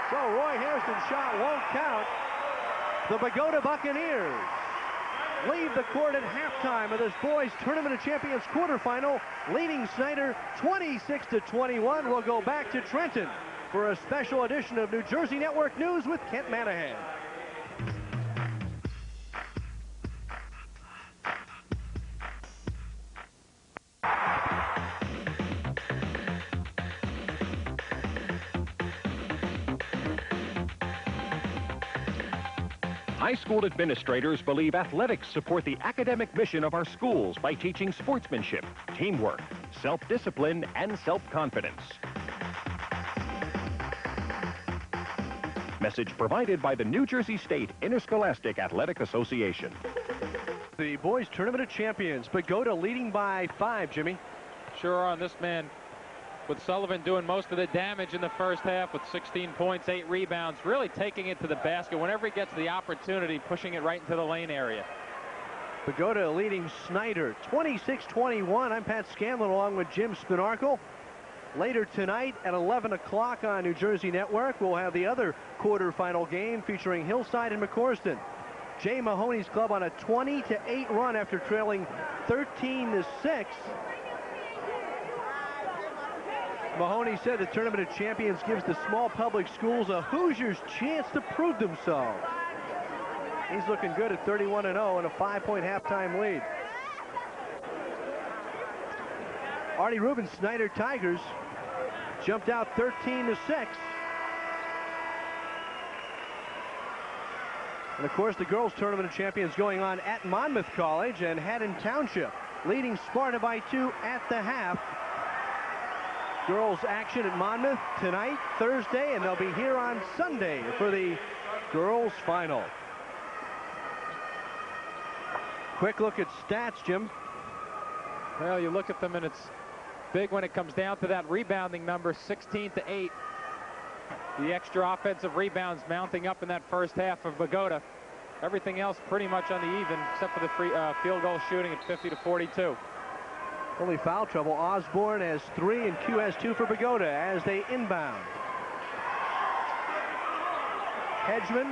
So Roy Hairston's shot won't count. The Bogota Buccaneers leave the court at halftime of this boys tournament of champions quarterfinal, leading Snyder 26-21. We'll go back to Trenton for a special edition of New Jersey Network News with Kent Manahan. High school administrators believe athletics support the academic mission of our schools by teaching sportsmanship, teamwork, self-discipline, and self-confidence. Message provided by the New Jersey State Interscholastic Athletic Association. The boys tournament of champions, Bogota leading by 5, Jimmy. Sure are. This man, with Sullivan doing most of the damage in the first half with 16 points, 8 rebounds, really taking it to the basket whenever he gets the opportunity, pushing it right into the lane area. Bogota leading Snyder 26-21. I'm Pat Scanlon along with Jim Spinarkle. Later tonight at 11 o'clock on New Jersey Network, we'll have the other quarterfinal game featuring Hillside and McCorston. Jay Mahoney's club on a 20-8 run after trailing 13-6. Mahoney said the Tournament of Champions gives the small public schools a Hoosiers chance to prove themselves. He's looking good at 31-0 and a 5-point halftime lead. Artie Rubin, Snyder Tigers jumped out 13-6. And of course the girls Tournament of Champions going on at Monmouth College, and Haddon Township leading Sparta by 2 at the half. Girls action at Monmouth tonight, Thursday, and they'll be here on Sunday for the girls final. Quick look at stats, Jim. Well, you look at them and it's big when it comes down to that rebounding number, 16-8. The extra offensive rebounds mounting up in that first half of Bogota. Everything else pretty much on the even, except for the field goal shooting at 50-42. Only foul trouble. Osborne has 3 and Q has 2 for Bogota as they inbound. Hedgeman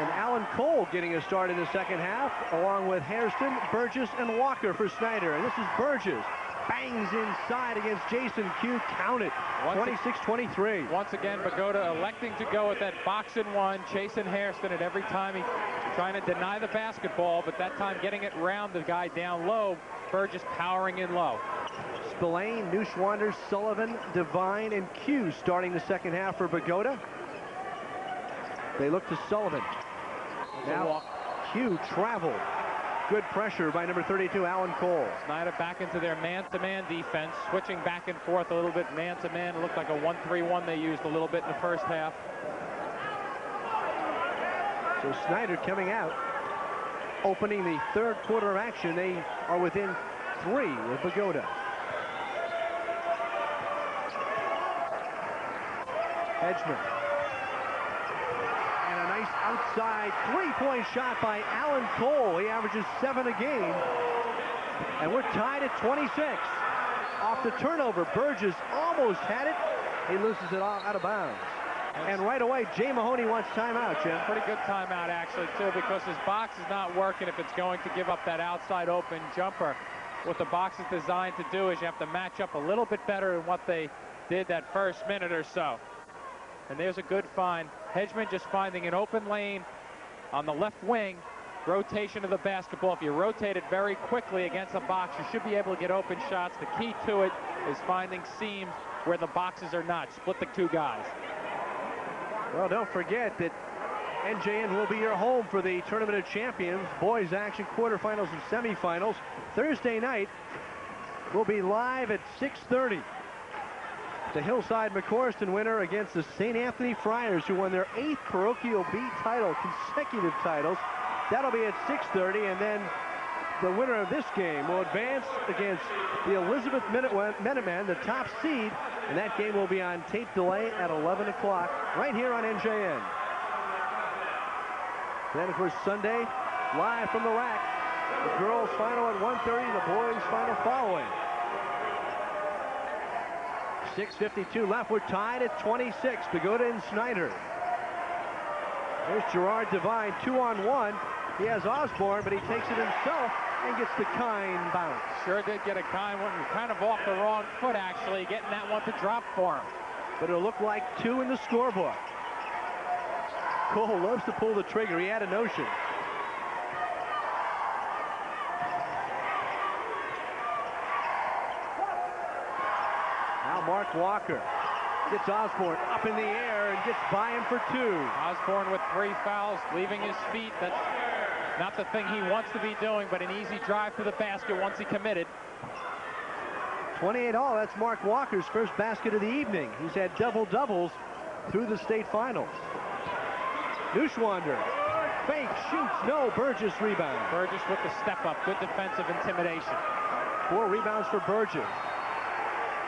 and Alan Cole getting a start in the second half, along with Hairston, Burgess, and Walker for Snyder. And this is Burgess bangs inside against Jason Q. Count it. 26-23. Once again, Bogota electing to go with that box and one, chasing Hairston at every time. He's trying to deny the basketball, but that time getting it round the guy down low. Burgess powering in low. Spillane, Neuschwander, Sullivan, Devine, and Q starting the second half for Bogota. They look to Sullivan. Now Q traveled. Good pressure by number 32, Alan Cole. Snyder back into their man-to-man defense, switching back and forth a little bit man-to-man. It looked like a 1-3-1 they used a little bit in the first half. So Snyder coming out, opening the third quarter of action. They are within 3 with Bogota. Hedgeman. And a nice outside three-point shot by Alan Cole. He averages 7 a game. And we're tied at 26. Off the turnover, Burgess almost had it. He loses it out of bounds. And right away, Jay Mahoney wants timeout, Jim. Pretty good timeout, actually, too, because his box is not working if it's going to give up that outside open jumper. What the box is designed to do is you have to match up a little bit better than what they did that first minute or so. And there's a good find. Hedgeman just finding an open lane on the left wing. Rotation of the basketball. If you rotate it very quickly against the box, you should be able to get open shots. The key to it is finding seams where the boxes are not. Split the 2 guys. Well, don't forget that NJN will be your home for the Tournament of Champions. Boys action, quarterfinals and semifinals. Thursday night will be live at 6:30. The Hillside McCorston winner against the St. Anthony Friars, who won their 8th Parochial B title, consecutive titles. That'll be at 6:30, and then the winner of this game will advance against the Elizabeth Minutemen, the top seed, and that game will be on tape delay at 11 o'clock right here on NJN. Then, of course, Sunday, live from the rack. The girls' final at 1:30, the boys' final following. 6:52 left. We're tied at 26. Bogota and Snyder. There's Gerard Devine, 2-on-1. He has Osborne, but he takes it himself and gets the kind bounce. Sure did get a kind one. Kind of off the wrong foot, actually, getting that one to drop for him. But it'll look like 2 in the scorebook. Cole loves to pull the trigger. He had a notion. Now Mark Walker gets Osborne up in the air and gets by him for 2. Osborne with 3 fouls, leaving his feet. That's not the thing he wants to be doing, but an easy drive to the basket once he committed. 28 all. That's Mark Walker's first basket of the evening. He's had double-doubles through the state finals. Neuschwander. Fake, shoots, no. Burgess rebound. Burgess with the step-up. Good defensive intimidation. 4 rebounds for Burgess.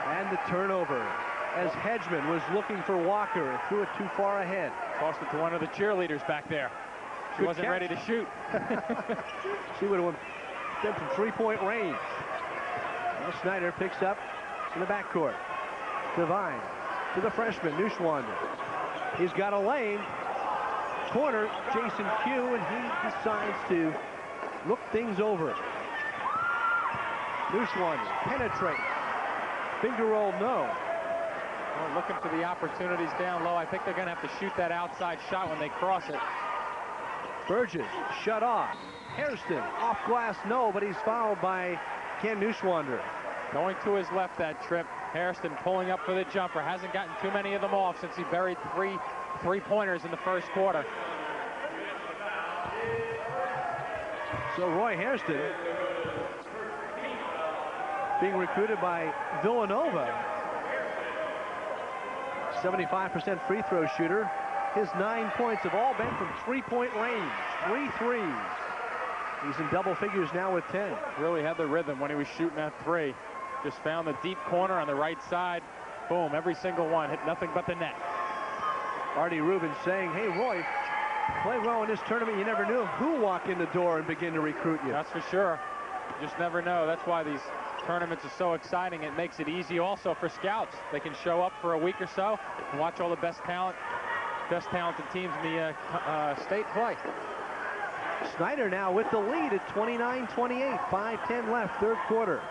And the turnover as Hedgeman was looking for Walker and threw it too far ahead. Tossed it to one of the cheerleaders back there. She wasn't ready to shoot. She would have been from 3-point range. Now Snyder picks up in the backcourt. Devine to the freshman, Neuschwander. He's got a lane. Corner, Jason Q, and he decides to look things over. Neuschwander penetrates. Finger roll, no. Well, looking for the opportunities down low. I think they're going to have to shoot that outside shot when they cross it. Burgess shut off. Hairston off glass, no, but he's fouled by Ken Neuschwander. Going to his left that trip. Hairston pulling up for the jumper. Hasn't gotten too many of them off since he buried 3 three-pointers in the first quarter. So Roy Hairston being recruited by Villanova. 75% free throw shooter. His 9 points have all been from 3-point range. 3 threes. He's in double figures now with 10. Really had the rhythm when he was shooting that 3. Just found the deep corner on the right side. Boom, every single one hit nothing but the net. Artie Rubin saying, hey, Roy, play well in this tournament. You never knew who walk in the door and begin to recruit you. That's for sure. You just never know. That's why these tournaments are so exciting. It makes it easy also for scouts. They can show up for a week or so and watch all the best talented teams in the state play. Snyder now with the lead at 29-28. 5:10 left, third quarter.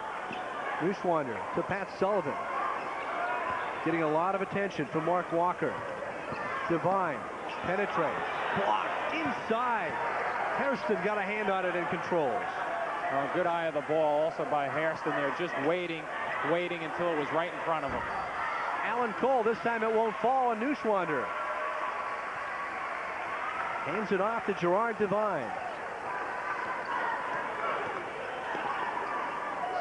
Neuschwander to Pat Sullivan. Getting a lot of attention from Mark Walker. Devine penetrates. Blocked inside. Hairston got a hand on it and controls. Good eye of the ball also by Hairston there, just waiting until it was right in front of him. Alan Cole, this time it won't fall on Neuschwander. Hands it off to Gerard Devine.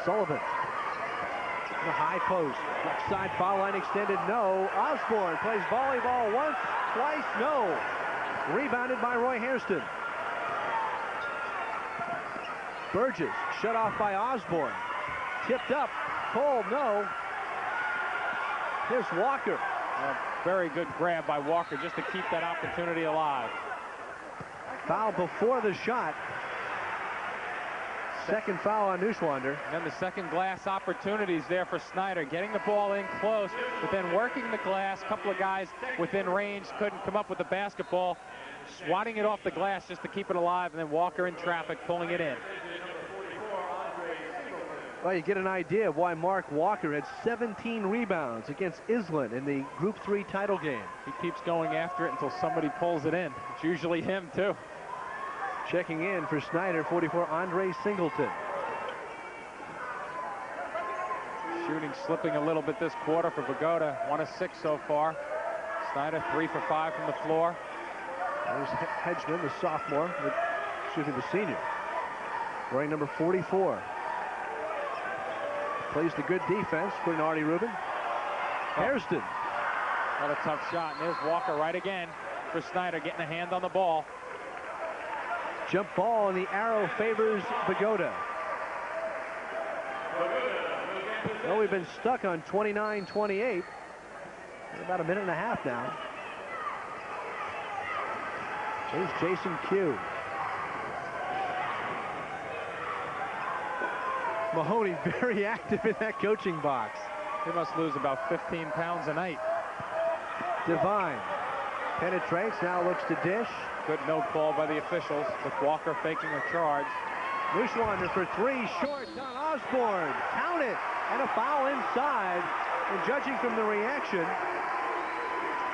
Sullivan. The high post. Left side foul line extended, no. Osborne plays volleyball once, twice, no. Rebounded by Roy Hairston. Burgess shut off by Osborne. Tipped up. Cole, no. Here's Walker. A very good grab by Walker just to keep that opportunity alive. Foul before the shot. Second foul on Neuschwander. And then the second glass opportunities there for Snyder, getting the ball in close, but then working the glass. A couple of guys within range couldn't come up with the basketball, swatting it off the glass just to keep it alive, and then Walker in traffic pulling it in. Well, you get an idea of why Mark Walker had 17 rebounds against Island in the Group 3 title game. He keeps going after it until somebody pulls it in. It's usually him, too. Checking in for Snyder, 44, Andre Singleton. Shooting slipping a little bit this quarter for Bogota. 1 of 6 so far. Snyder 3 for 5 from the floor. There's Hedgeman, the sophomore, the senior, wearing number 44. Plays the good defense, according to Artie Rubin. Hairston. What a tough shot. And there's Walker right again for Snyder, getting a hand on the ball. Jump ball, and the arrow favors Bogota. Well, we've been stuck on 29-28. About a minute and a half now. Here's Jason Q. Mahoney very active in that coaching box. He must lose about 15 pounds a night. Devine penetrates, now looks to dish. Good no call by the officials with Walker faking a charge. Neuschwander for 3, short on Osborne. Count it, and a foul inside. And judging from the reaction,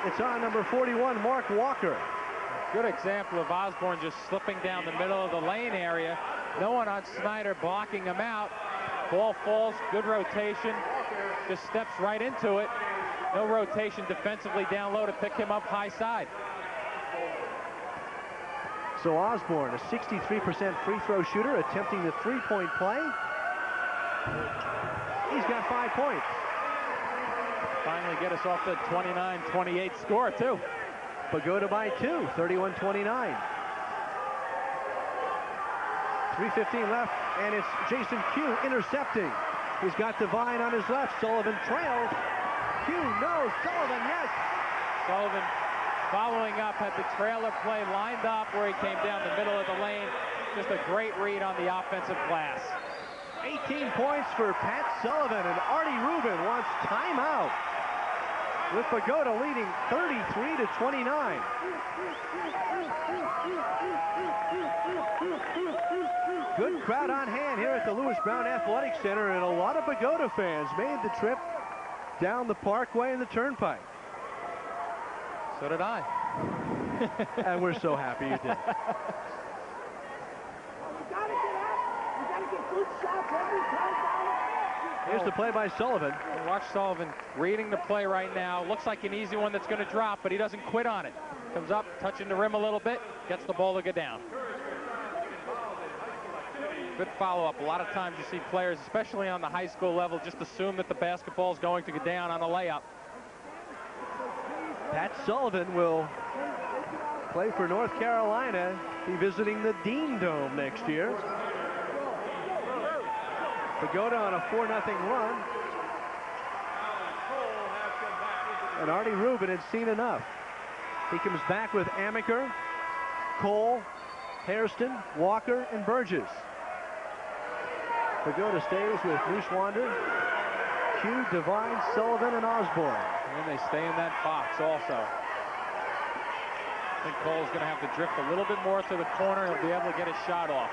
it's on number 41, Mark Walker. Good example of Osborne just slipping down the middle of the lane area. No one on Snyder blocking him out. Ball falls, good rotation. Just steps right into it. No rotation defensively down low to pick him up high side. So Osborne, a 63% free throw shooter, attempting the three-point play. He's got 5 points. Finally get us off the 29-28 score, too. Bogota by 2, 31-29. 3:15 left, and it's Jason Q intercepting. He's got Devine on his left. Sullivan trails. Q, no. Sullivan, yes. Sullivan following up, had the trailer play lined up where he came down the middle of the lane. Just a great read on the offensive glass. 18 points for Pat Sullivan, and Artie Rubin wants timeout, with Bogota leading 33-29. Good crowd on hand here at the Lewis Brown Athletic Center, and a lot of Bogota fans made the trip down the Parkway and the Turnpike. So did I. And we're so happy you did. Here's the play by Sullivan. Watch Sullivan reading the play right now. Looks like an easy one that's going to drop, but he doesn't quit on it. Comes up, touching the rim a little bit, gets the ball to go down. Good follow-up. A lot of times you see players, especially on the high school level, just assume that the basketball is going to go down on a layup. Pat Sullivan will play for North Carolina, be visiting the Dean Dome next year. Bogota on a 4-0 run. And Artie Rubin had seen enough. He comes back with Amaker, Cole, Hairston, Walker, and Burgess. Bogota stays with Neuschwander, Q, Devine, Sullivan, and Osborne. And they stay in that box also. I think Cole's going to have to drift a little bit more to the corner. He'll be able to get his shot off.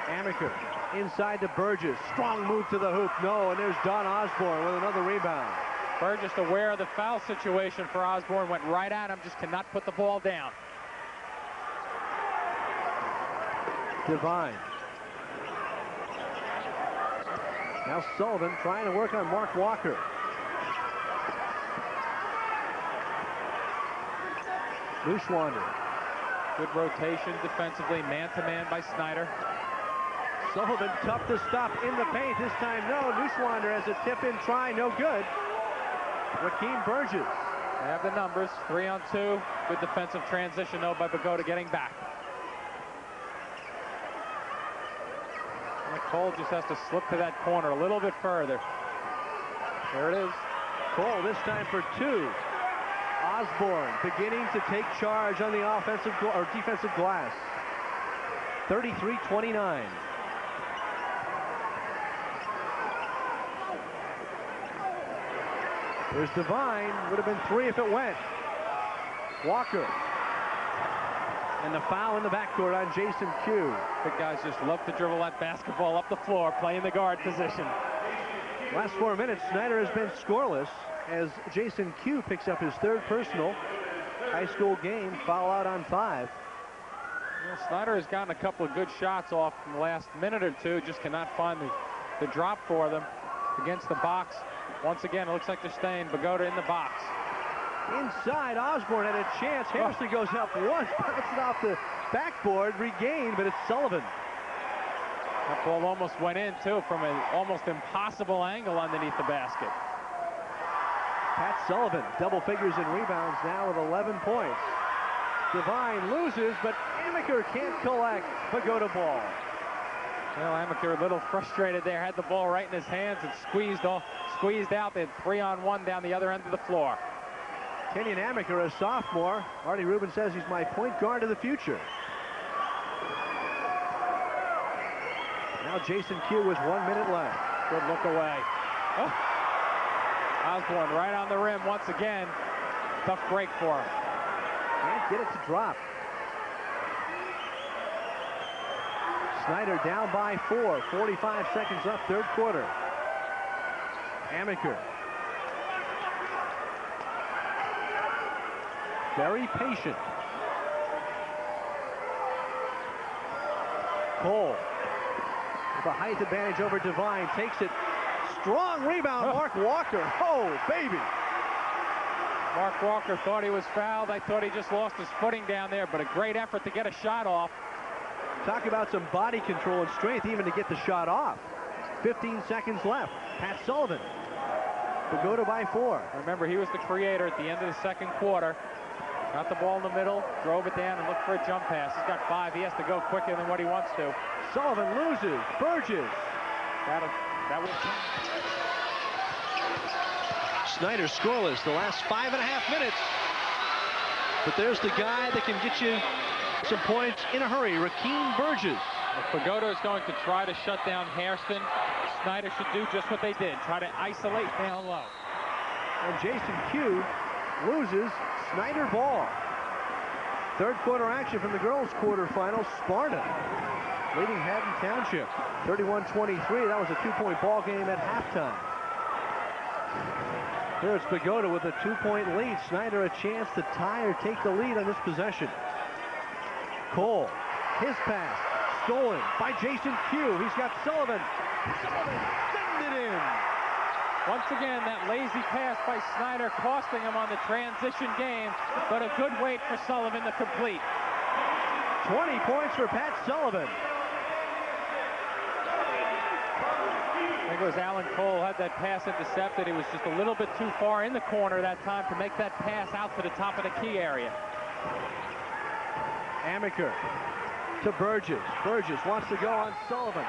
Amaker Inside to Burgess. Strong move to the hoop. No, and there's Don Osborne with another rebound. Burgess, aware of the foul situation for Osborne, went right at him, just cannot put the ball down. Devine. Now Sullivan trying to work on Mark Walker. Neuschwander. Good rotation defensively, man-to-man by Snyder. Sullivan tough to stop in the paint. This time, no. Neuschwander has a tip-in try, no good. Rahkiim Burgess. They have the numbers, 3-on-2. Good defensive transition, though, by Bogota getting back. And Cole just has to slip to that corner a little bit further. There it is. Cole this time for 2. Osborne beginning to take charge on the offensive or defensive glass. 33-29. There's Devine. Would have been 3 if it went. Walker. And the foul in the backcourt on Jason Q. Big guys just love to dribble that basketball up the floor, play in the guard position. Last 4 minutes, Snyder has been scoreless as Jason Q picks up his 3rd personal high school game. Foul out on 5. Well, Snyder has gotten a couple of good shots off in the last minute or 2. Just cannot find the drop for them against the box. Once again, it looks like they're staying Bogota in the box. Inside, Osborne had a chance. Hairston goes up once, bounced off the backboard, regained, but it's Sullivan. That ball almost went in, too, from an almost impossible angle underneath the basket. Pat Sullivan, double figures in rebounds now with 11 points. Devine loses, but Amaker can't collect. Bogota ball. Well, Amaker a little frustrated there, had the ball right in his hands and squeezed out. They had 3-on-1 down the other end of the floor. Kenyon Amaker, a sophomore. Marty Rubin says he's my point guard of the future. Now Jason Q with 1 minute left. Good look away. Oh. Osborne right on the rim once again. Tough break for him. Can't get it to drop. Snyder down by 4. 45 seconds left, 3rd quarter. Amaker. Very patient. Cole with a height advantage over Devine. Takes it. Strong rebound, Mark Walker. Oh, baby. Mark Walker thought he was fouled. I thought he just lost his footing down there, but a great effort to get a shot off. Talk about some body control and strength even to get the shot off. 15 seconds left. Pat Sullivan. Bogota by 4. Remember, he was the creator at the end of the 2nd quarter. Got the ball in the middle, drove it down, and looked for a jump pass. He's got 5. He has to go quicker than what he wants to. Sullivan loses. Burgess. That was... Snyder scoreless the last 5.5 minutes. But there's the guy that can get you some points in a hurry. Rahkiim Burgess. If Bogota is going to try to shut down Hairston, Snyder should do just what they did. Try to isolate down low. And Jason Q loses. Snyder ball. 3rd quarter action from the girls' quarterfinals. Sparta leading Haddon Township 31-23. That was a 2-point ball game at halftime. Here's Bogota with a 2-point lead. Snyder a chance to tie or take the lead on this possession. Cole, his pass, stolen by Jason Q. He's got Sullivan. Sullivan send it in. Once again, that lazy pass by Snyder costing him on the transition game, but a good wait for Sullivan to complete. 20 points for Pat Sullivan. I think it was Alan Cole had that pass intercepted. He was just a little bit too far in the corner that time to make that pass out to the top of the key area. Amaker to Burgess. Burgess wants to go on Sullivan.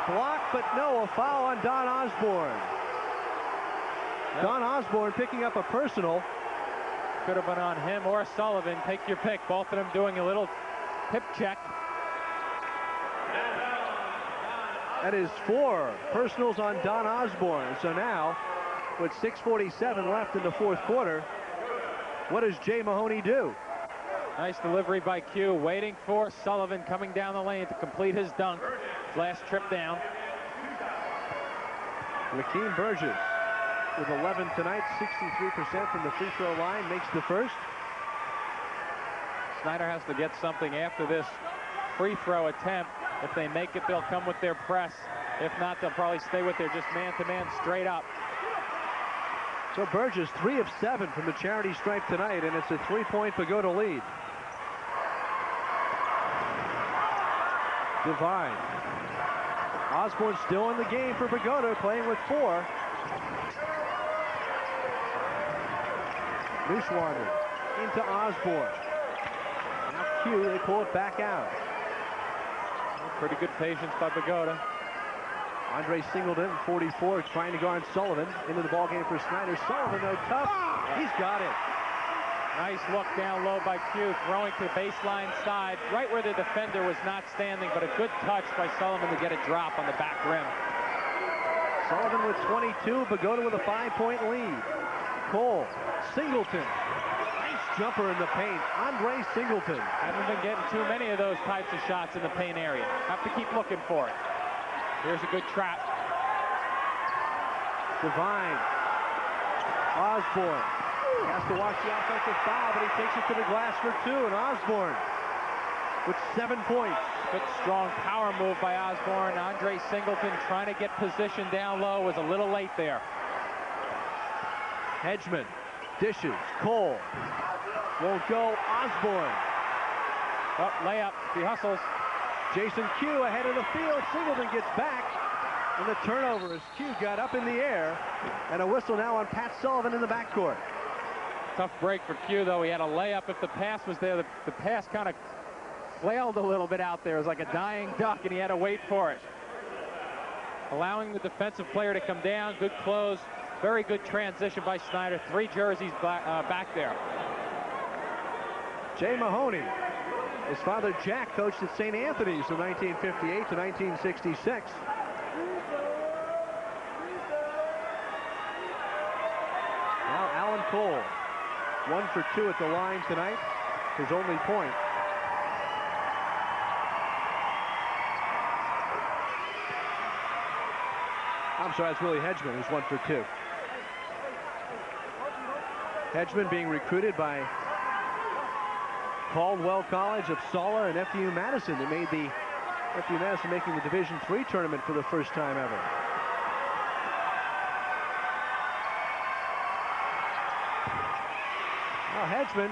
Blocked, but no, a foul on Don Osborne. Yep. Don Osborne picking up a personal. Could have been on him or Sullivan. Take your pick. Both of them doing a little hip check. That is 4 personals on Don Osborne. So now, with 6:47 left in the 4th quarter, what does Jay Mahoney do? Nice delivery by Q, waiting for Sullivan coming down the lane to complete his dunk. last trip down. Rahkiim Burgess with 11 tonight, 63% from the free throw line, makes the first. Snyder has to get something after this free throw attempt. If they make it, they'll come with their press. If not, they'll probably stay with their just man-to-man straight up. So Burgess 3 of 7 from the charity stripe tonight, and it's a 3-point Bogota lead. Divine. Osborne still in the game for Bogota, playing with 4. Nushwander into Osborne. Now Q, they pull it back out. Pretty good patience by Bogota. Andre Singleton, 44, trying to guard Sullivan. Into the ballgame for Snyder. Sullivan, though, tough. He's got it. Nice look down low by Q, throwing to the baseline side, right where the defender was not standing, but a good touch by Sullivan to get a drop on the back rim. Sullivan with 22, Bogota with a 5-point lead. Cole, Singleton. Nice jumper in the paint. Andre Singleton. Haven't been getting too many of those types of shots in the paint area. Have to keep looking for it. Here's a good trap. Divine. Osborne. He has to watch the offensive foul, but he takes it to the glass for 2, and Osborne with 7 points. Good strong power move by Osborne. Andre Singleton trying to get position down low, was a little late there. Hedgeman dishes. Cole won't go. Osborne. Oh, layup. He hustles. Jason Q ahead of the field. Singleton gets back. And the turnover as Q got up in the air. And a whistle now on Pat Sullivan in the backcourt. Tough break for Q, though. He had a layup. If the pass was there, the pass kind of flailed a little bit out there. It was like a dying duck, and he had to wait for it. Allowing the defensive player to come down. Good close. Very good transition by Snyder. 3 jerseys back there. Jay Mahoney. His father Jack coached at St. Anthony's from 1958 to 1966. Now Alan Cole. 1 for 2 at the line tonight. His only point. I'm sorry, it's Willie Hedgeman who's 1 for 2. Hedgeman being recruited by Caldwell College of Sulla and FDU Madison. They made the FDU Madison making the Division III tournament for the first time ever. Now Hedgeman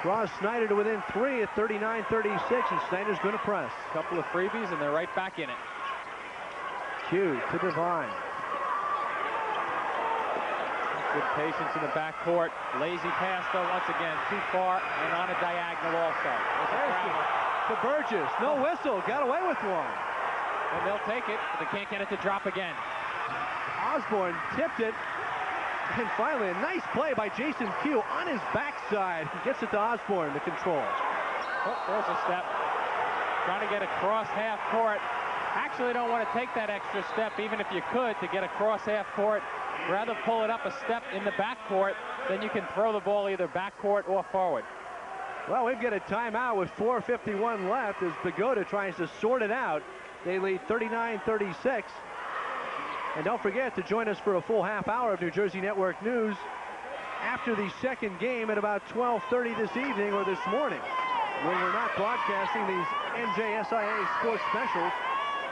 draws Snyder to within 3 at 39-36, and Snyder's going to press. A couple of freebies, and they're right back in it. Q to Divine. Good patience in the backcourt. Lazy pass, though, once again, too far and on a diagonal also. To Burgess. No whistle. Got away with one. And they'll take it, but they can't get it to drop again. Osborne tipped it. And finally, a nice play by Jason Q on his backside. He gets it to Osborne to control. Oh, there's a step. Trying to get across half court. Actually don't want to take that extra step, even if you could, to get across half court. Rather pull it up a step in the backcourt, then you can throw the ball either backcourt or forward. Well, we've got a timeout with 4:51 left as Bogota tries to sort it out. They lead 39-36. And don't forget to join us for a full half hour of New Jersey Network News after the second game at about 12:30 this evening or this morning, when we're not broadcasting these NJSIA sports specials.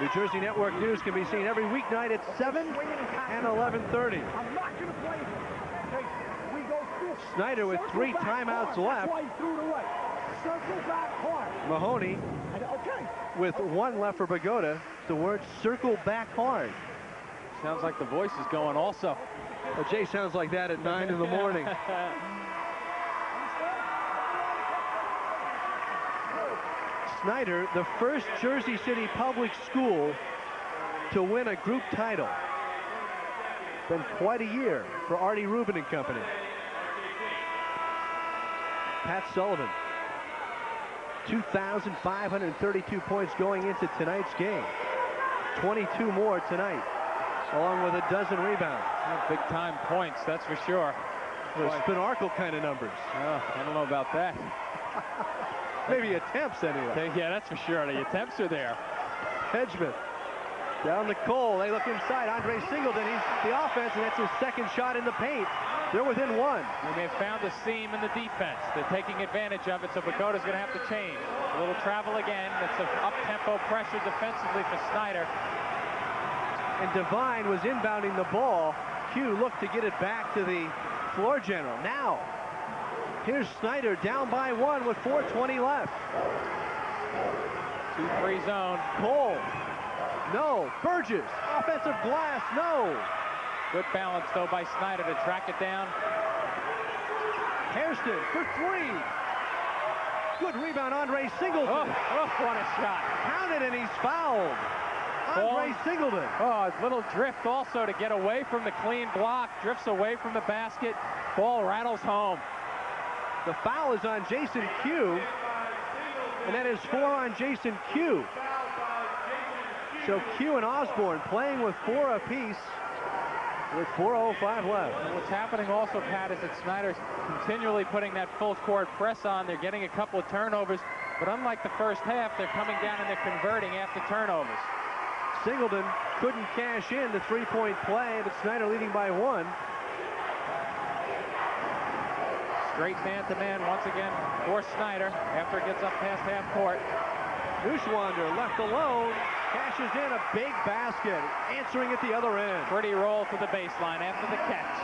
New Jersey Network News can be seen every weeknight at 7 and 11:30. Snyder with 3 timeouts left. Mahoney with 1 left for Bogota. The word circle back hard. Sounds like the voice is going also. Well, Jay sounds like that at 9 in the morning. Snyder, the first Jersey City public school to win a group title. Been quite a year for Artie Rubin and company. Pat Sullivan, 2,532 points going into tonight's game. 22 more tonight, along with a dozen rebounds. Big time points, that's for sure. Those Spinarkle kind of numbers. I don't know about that. Maybe attempts anyway. Yeah, that's for sure. The attempts are there. Hedgeman down the Cole. They look inside. Andre Singleton, he's the offense, and that's his second shot in the paint. They're within one. They may have found a seam in the defense. They're taking advantage of it, so Bogota's going to have to change. A little travel again. It's an up-tempo pressure defensively for Snyder. And Devine was inbounding the ball. Q looked to get it back to the floor general. Now, here's Snyder down by one with 4:20 left. 2-3 zone. Cole. No. Burgess. Offensive glass. No. Good balance, though, by Snyder to track it down. Hairston for three. Good rebound, Andre Singleton. Oh, what a shot. Counted, and he's fouled. Andre Singleton. Oh, his little drift also to get away from the clean block. Drifts away from the basket. Ball rattles home. The foul is on Jason Q. And that is 4 on Jason Q. So Q and Osborne playing with 4 apiece with 4:05 left. And what's happening also, Pat, is that Snyder's continually putting that full court press on. They're getting a couple of turnovers, but unlike the first half, they're coming down and they're converting after turnovers. Singleton couldn't cash in the three-point play, but Snyder leading by 1. Straight man-to-man once again for Snyder after it gets up past half court. Nushwander left alone, cashes in a big basket, answering at the other end. Pretty roll to the baseline after the catch.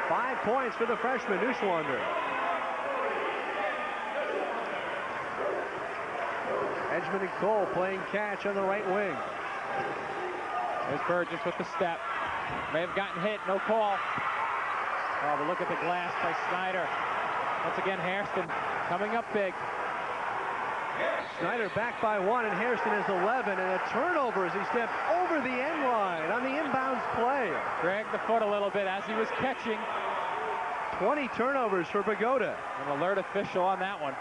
5 points for the freshman, Nushwander. Edgman and Cole playing catch on the right wing. There's Burgess with the step. May have gotten hit, no call. Oh, but look at the glass by Snyder. Once again, Hairston coming up big. Snyder back by 1, and Hairston has 11, and a turnover as he stepped over the end line on the inbounds play. Dragged the foot a little bit as he was catching. 20 turnovers for Bogota. An alert official on that one.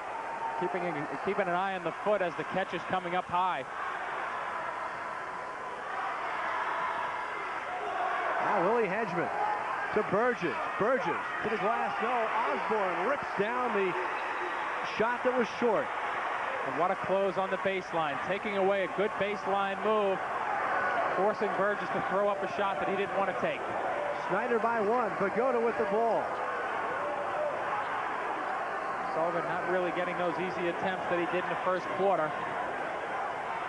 Keeping an eye on the foot as the catch is coming up high. Now Willie Hedgeman to Burgess. Burgess to the glass. No. Osborne rips down the shot that was short. And what a close on the baseline. Taking away a good baseline move. Forcing Burgess to throw up a shot that he didn't want to take. Snyder by 1. Bogota with the ball. Sullivan not really getting those easy attempts that he did in the first quarter.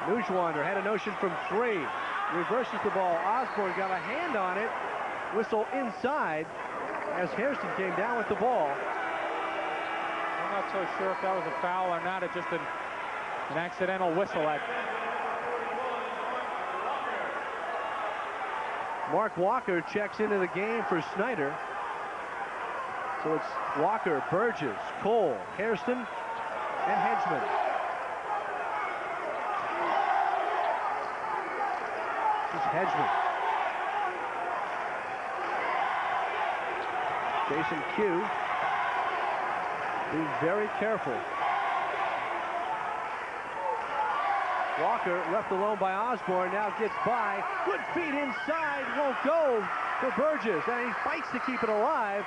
Nushwander had a notion from 3. Reverses the ball. Osborne got a hand on it. Whistle inside as Hairston came down with the ball. I'm not so sure if that was a foul or not. It's just an accidental whistle. Mark Walker checks into the game for Snyder. So it's Walker, Burgess, Cole, Hairston, and Hedgeman. This is Hedgeman. Jason Q being very careful. Walker left alone by Osborne, now gets by. Good feet inside, won't go for Burgess, and he fights to keep it alive.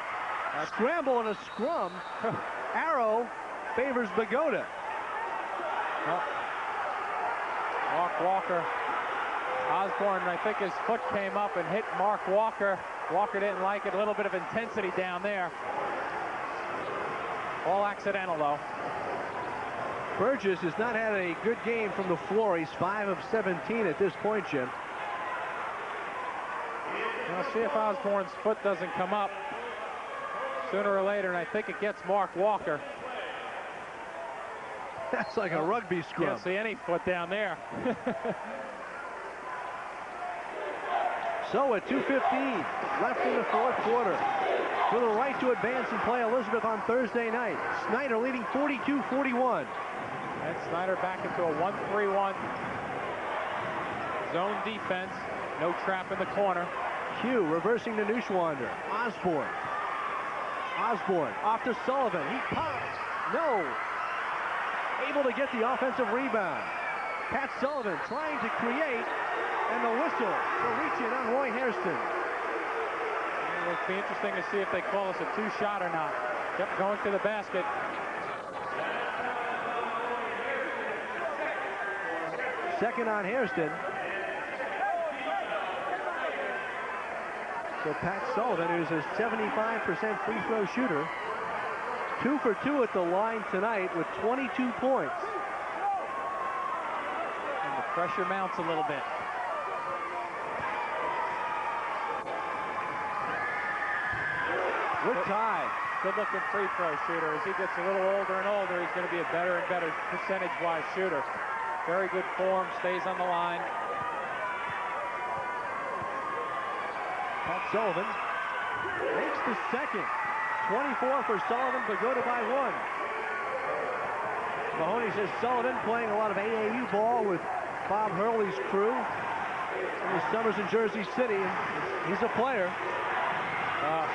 A scramble and a scrum. Arrow favors Bogota. Walker. Osborne, I think his foot came up and hit Mark Walker. Walker didn't like it. A little bit of intensity down there. All accidental, though. Burgess has not had a good game from the floor. He's 5 of 17 at this point, Jim. We'll see if Osborne's foot doesn't come up sooner or later, and I think it gets Mark Walker. That's like a rugby scrum. Can't see any foot down there. So at 2:15 left in the fourth quarter, with a right to advance and play Elizabeth on Thursday night. Snyder leading 42-41. And Snyder back into a 1-3-1 zone defense. No trap in the corner. Q reversing to Nushwander. Osborne off to Sullivan. He pops. No. Able to get the offensive rebound. Pat Sullivan trying to create, and the whistle will reach in on Roy Hairston. It'll be interesting to see if they call us a 2-shot or not. Kept going to the basket. second on Hairston. So Pat Sullivan, who's a 75% free throw shooter, 2 for 2 at the line tonight with 22 points. And the pressure mounts a little bit. We're tied. Good-looking free throw shooter. As he gets a little older and older, he's going to be a better and better percentage-wise shooter. Very good form, stays on the line. Pat Sullivan makes the second. 24 for Sullivan, Bogota by 1. Mahoney says Sullivan playing a lot of AAU ball with Bob Hurley's crew in the summers in Jersey City. He's a player.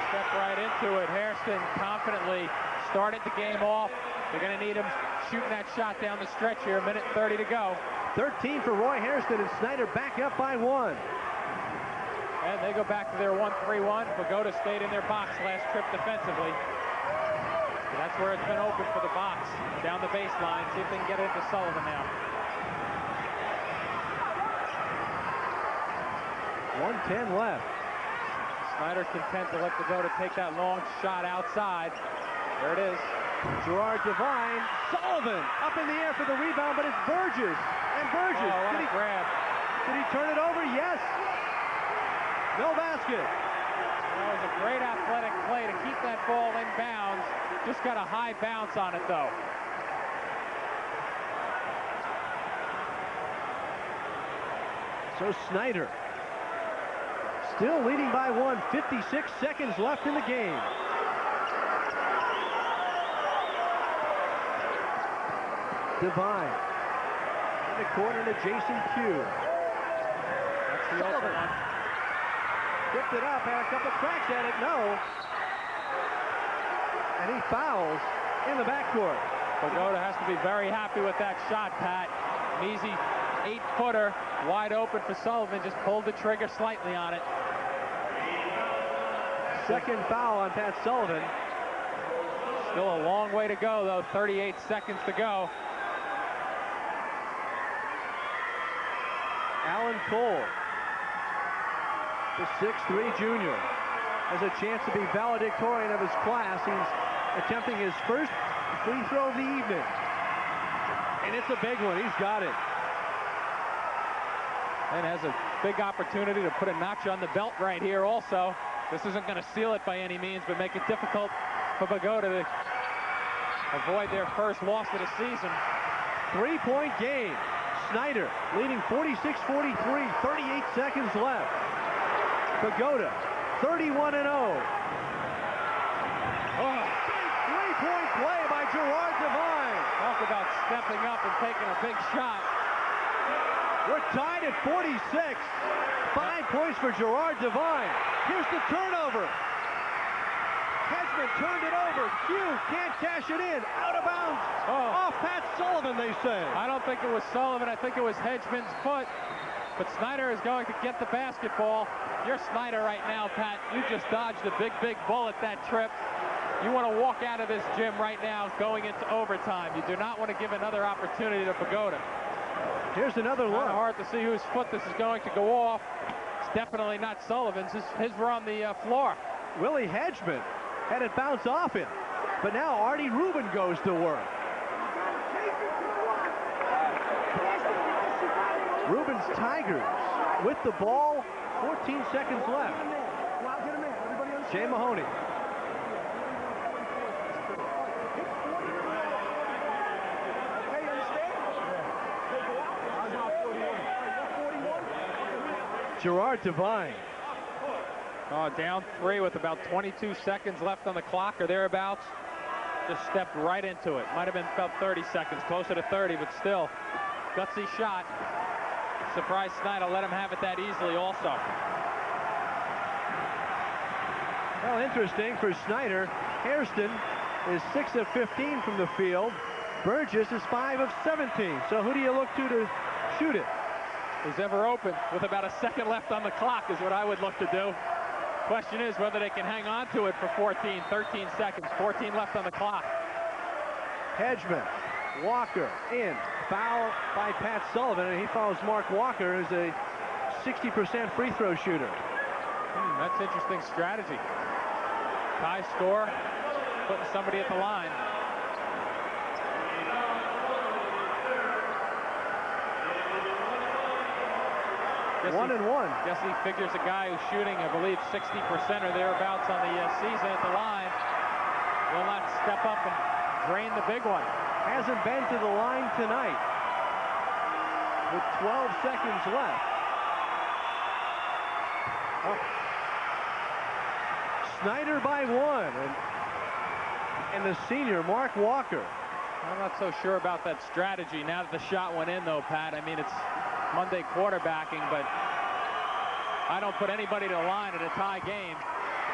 Step right into it. Hairston confidently started the game off. They're going to need him shooting that shot down the stretch here. 1:30 to go. 13 for Roy Hairston, and Snyder back up by 1. And they go back to their 1-3-1. Bogota stayed in their box last trip defensively. That's where it's been open for the box. Down the baseline. See if they can get it into Sullivan now. 1:10 left. Snyder content to let Bogota take that long shot outside. There it is. Gerard Devine. Sullivan up in the air for the rebound, but it's Burgess. And Burgess. Oh, what a grab. Did he turn it over? Yes. No basket. That was a great athletic play to keep that ball in bounds. Just got a high bounce on it, though. So Snyder still leading by 1. 56 seconds left in the game. Devine in the corner to Jason Pugh. That's the open one. Tipped it up, had a couple cracks at it, no. And he fouls in the backcourt. Bogota has to be very happy with that shot, Pat. An easy 8-footer, wide open for Sullivan, just pulled the trigger slightly on it. Second foul on Pat Sullivan. Still a long way to go, though. 38 seconds to go. Alan Cole, the 6'3" junior, has a chance to be valedictorian of his class. He's attempting his first free throw of the evening. And it's a big one. He's got it. And has a big opportunity to put a notch on the belt right here also. This isn't going to seal it by any means, but make it difficult for Bogota to avoid their first loss of the season. 3-point game. Snyder leading 46-43, 38 seconds left. Bogota 31-0. Oh, big 3-point play by Gerard Devine. Talk about stepping up and taking a big shot. We're tied at 46. 5 points for Gerard Devine. Here's the turnover. Hedgeman turned it over. Hugh can't cash it in. Out of bounds. Off Pat Sullivan, they say. I don't think it was Sullivan. I think it was Hedgeman's foot. But Snyder is going to get the basketball. You're Snyder right now, Pat. You just dodged a big, big bullet that trip. You want to walk out of this gym right now going into overtime. You do not want to give another opportunity to Bogota. Here's another look. Kind of hard to see whose foot this is going to go off. It's definitely not Sullivan's. His were on the floor. Willie Hedgeman had it bounce off him. But now Artie Rubin goes to work. Rubin's Tigers with the ball. 14 seconds left. Jay Mahoney. Gerard Devine. Down 3 with about 22 seconds left on the clock or thereabouts. Just stepped right into it. Might have been about 30 seconds, closer to 30, but still. Gutsy shot. Surprised Snyder let him have it that easily also. Well, interesting for Snyder. Hairston is 6 of 15 from the field. Burgess is 5 of 17. So who do you look to shoot it? Who's ever open with about a second left on the clock is what I would look to do. Question is whether they can hang on to it for 13 seconds. 14 left on the clock. Hedgeman, Walker in, foul by Pat Sullivan, and he follows Mark Walker, who's a 60% free throw shooter. That's interesting strategy. Tie score, putting somebody at the line. One and one. Guess he figures a guy who's shooting, I believe, 60% or thereabouts on the season at the line will not step up and drain the big one. Hasn't been to the line tonight with 12 seconds left. Oh. Snyder by one, and the senior, Mark Walker. I'm not so sure about that strategy now that the shot went in, though, Pat. I mean, it's Monday quarterbacking, but I don't put anybody to the line at a tie game.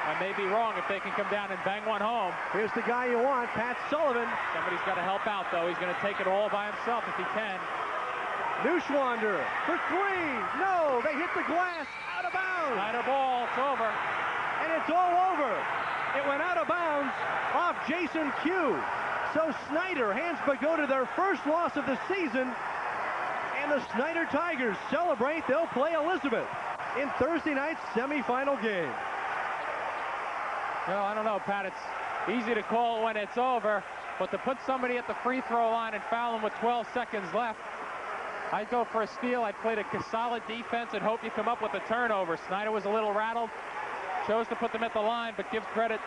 I may be wrong if they can come down and bang one home. Here's the guy you want, Pat Sullivan. Somebody's got to help out, though. He's going to take it all by himself if he can. Neuschwander for three. No, they hit the glass. Out of bounds. Snyder ball. It's over. And it's all over. It went out of bounds off Jason Q. So Snyder hands Bogota their first loss of the season. And the Snyder Tigers celebrate. They'll play Elizabeth in Thursday night's semifinal game. Well, I don't know, Pat. It's easy to call it when it's over, but to put somebody at the free throw line and foul them with 12 seconds left, I'd go for a steal. I'd play a solid defense and hope you come up with a turnover. Snyder was a little rattled, chose to put them at the line, but give credit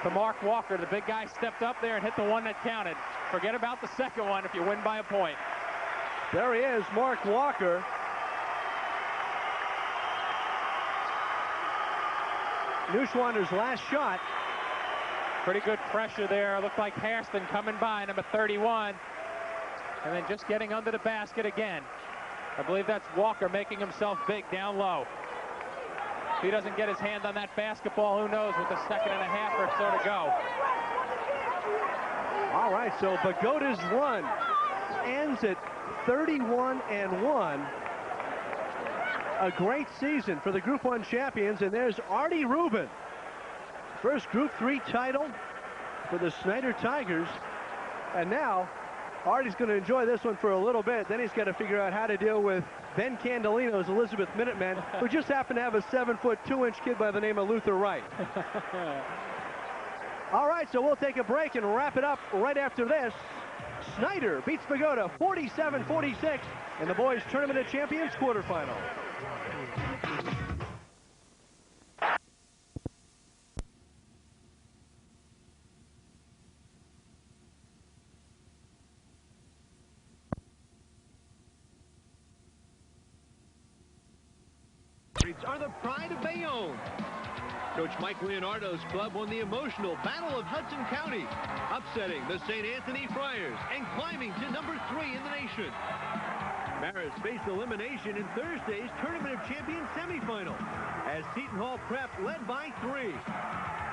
to Mark Walker. The big guy stepped up there and hit the one that counted. Forget about the second one if you win by a point. There he is, Mark Walker. Neuschwander's last shot. Pretty good pressure there. Looked like Hairston coming by, number 31. And then just getting under the basket again. I believe that's Walker making himself big down low. If he doesn't get his hand on that basketball, who knows, with a second and a half or so to go. All right, so Bogota's run ends at 31-1. A great season for the Group 1 champions, and there's Artie Rubin. First Group 3 title for the Snyder Tigers. And now, Artie's going to enjoy this one for a little bit. Then he's got to figure out how to deal with Ben Candolino's Elizabeth Minutemen, who just happen to have a 7-foot 2-inch kid by the name of Luther Wright. All right, so we'll take a break and wrap it up right after this. Snyder beats Bogota 47-46 in the boys Tournament of Champions quarterfinal. Are the pride of Bayonne. Coach Mike Leonardo's club won the emotional Battle of Hudson County, upsetting the St. Anthony Friars and climbing to number 3 in the nation. Marist faced elimination in Thursday's Tournament of Champions semifinal as Seton Hall Prep led by 3.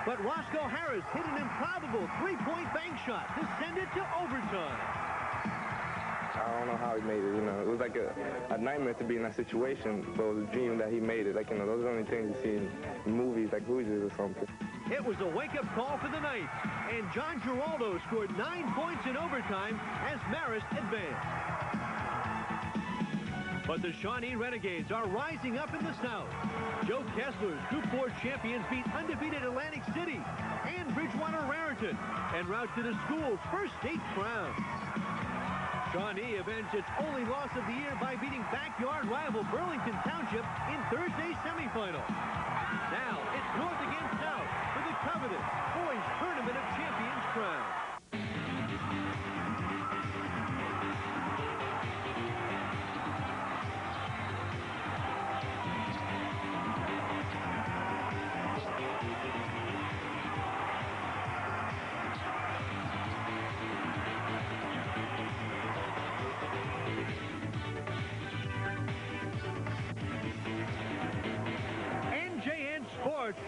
But Roscoe Harris hit an improbable three-point bank shot to send it to overtime. I don't know how he made it, you know. It was like a nightmare to be in that situation, but it was a dream that he made it. Like, you know, those are the only things you see in movies like Hoosiers or something. It was a wake-up call for the Knights, and John Giraldo scored 9 points in overtime as Marist advanced. But the Shawnee Renegades are rising up in the South. Joe Kessler's Group 4 champions beat undefeated Atlantic City and Bridgewater Raritan en route to the school's first state crown. Shawnee avenged its only loss of the year by beating backyard rival Burlington Township in Thursday's semifinal. Now it's North against South for the coveted Boys Tournament of Champions crown.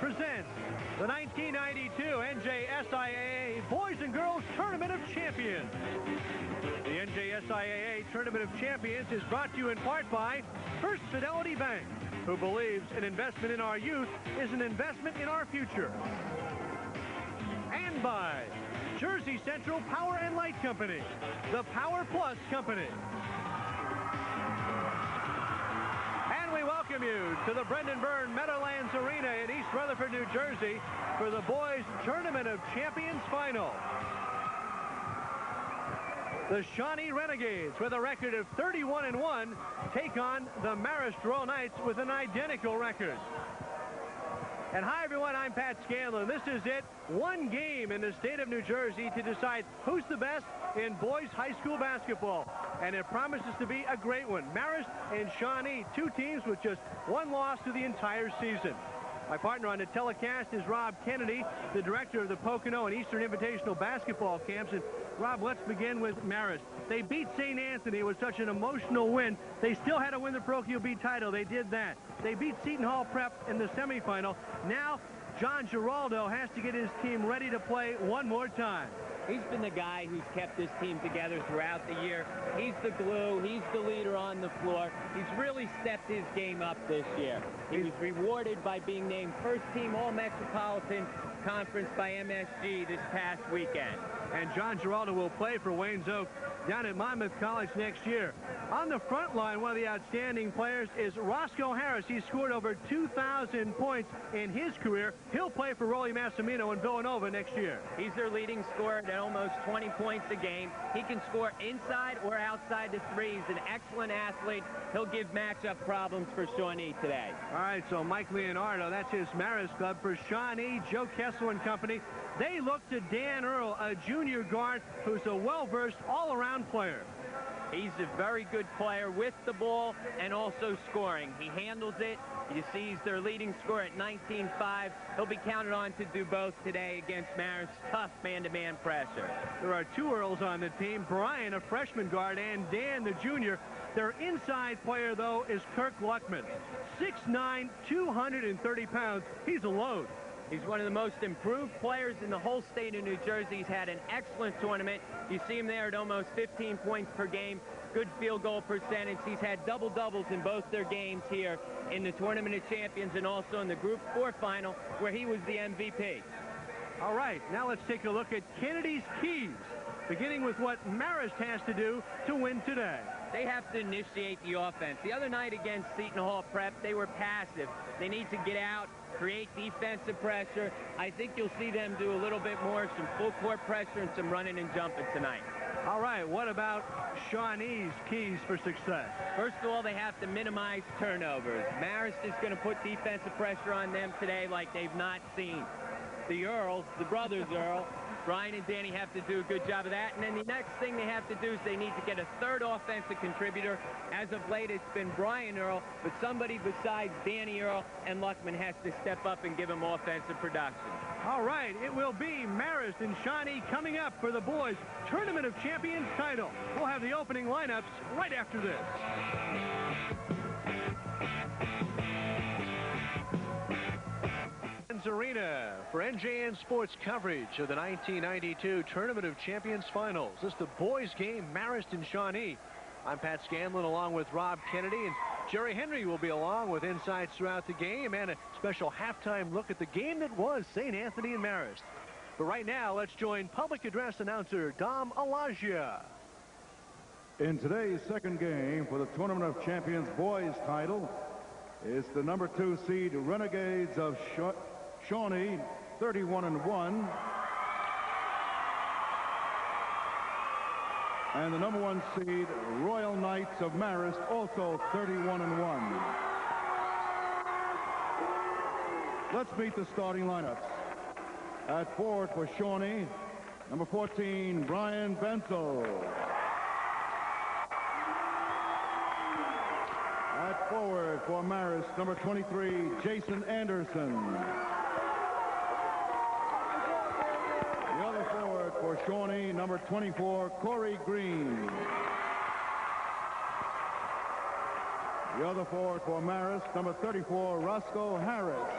Presents the 1992 NJSIAA Boys and Girls Tournament of Champions. The NJSIAA Tournament of Champions is brought to you in part by First Fidelity Bank, who believes an investment in our youth is an investment in our future. And by Jersey Central Power and Light Company, the Power Plus Company. And we welcome you to the Brendan Byrne Meadowlands Arena in East Rutherford, New Jersey for the boys Tournament of Champions Final. The Shawnee Renegades, with a record of 31-1, take on the Marist Royal Knights with an identical record. And hi, everyone, I'm Pat Scanlon. This is it. One game in the state of New Jersey to decide who's the best in boys high school basketball. And it promises to be a great one. Marist and Shawnee, two teams with just one loss through the entire season. My partner on the telecast is Rob Kennedy, the director of the Pocono and Eastern Invitational basketball camps. And Rob, let's begin with Marist. They beat St. Anthony. It was such an emotional win. They still had to win the Parochial B title. They did that. They beat Seton Hall Prep in the semifinal. Now, John Giraldo has to get his team ready to play one more time. He's been the guy who's kept this team together throughout the year. He's the glue. He's the leader on the floor. He's really stepped his game up this year. He was rewarded by being named first team All-Metropolitan Conference by MSG this past weekend. And John Giraldo will play for Wayne's Oak down at Monmouth College next year. On the front line, one of the outstanding players is Roscoe Harris. He scored over 2,000 points in his career. He'll play for Rolly Massimino in Villanova next year. He's their leading scorer at almost 20 points a game. He can score inside or outside the three. He's an excellent athlete. He'll give matchup problems for Shawnee today. All right, so Mike Leonardo, that's his Marist club. For Shawnee, Joe Kessler and company, they look to Dan Earl, a junior guard who's a well-versed all-around player. He's a very good player with the ball and also scoring. He handles it. You see he's their leading scorer at 19.5. He'll be counted on to do both today against Marist's tough man-to-man pressure. There are two Earls on the team, Brian, a freshman guard, and Dan, the junior. Their inside player, though, is Kirk Luckman. 6'9", 230 pounds. He's a load. He's one of the most improved players in the whole state of New Jersey. He's had an excellent tournament. You see him there at almost 15 points per game. Good field goal percentage. He's had double-doubles in both their games here in the Tournament of Champions and also in the Group 4 final where he was the MVP. All right, now let's take a look at Kennedy's keys, beginning with what Marist has to do to win today. They have to initiate the offense. The other night against Seton Hall Prep, they were passive. They need to get out, create defensive pressure. I think you'll see them do a little bit more, some full court pressure and some running and jumping tonight. All right, what about Shawnee's keys for success? First of all, they have to minimize turnovers. Marist is going to put defensive pressure on them today like they've not seen. The Earls, the brothers Earl, Brian and Danny have to do a good job of that. And then the next thing they have to do is they need to get a third offensive contributor. As of late, it's been Brian Earl, but somebody besides Danny Earl and Luckman has to step up and give him offensive production. All right, it will be Marist and Shawnee coming up for the boys' Tournament of Champions title. We'll have the opening lineups right after this. Arena for NJN Sports coverage of the 1992 Tournament of Champions Finals. This is the boys' game, Marist and Shawnee. I'm Pat Scanlon along with Rob Kennedy, and Jerry Henry will be along with insights throughout the game and a special halftime look at the game that was St. Anthony and Marist. But right now, let's join public address announcer Dom Alagia. In today's second game for the Tournament of Champions boys title, it's the number 2 seed Renegades of Shawnee, 31-1. And the number 1 seed Royal Knights of Marist, also 31-1. Let's meet the starting lineups. At forward for Shawnee, number 14, Brian Bensel. At forward for Marist, number 23, Jason Anderson. For Shawnee, number 24, Corey Green. The other forward for Marist, number 34, Roscoe Harris.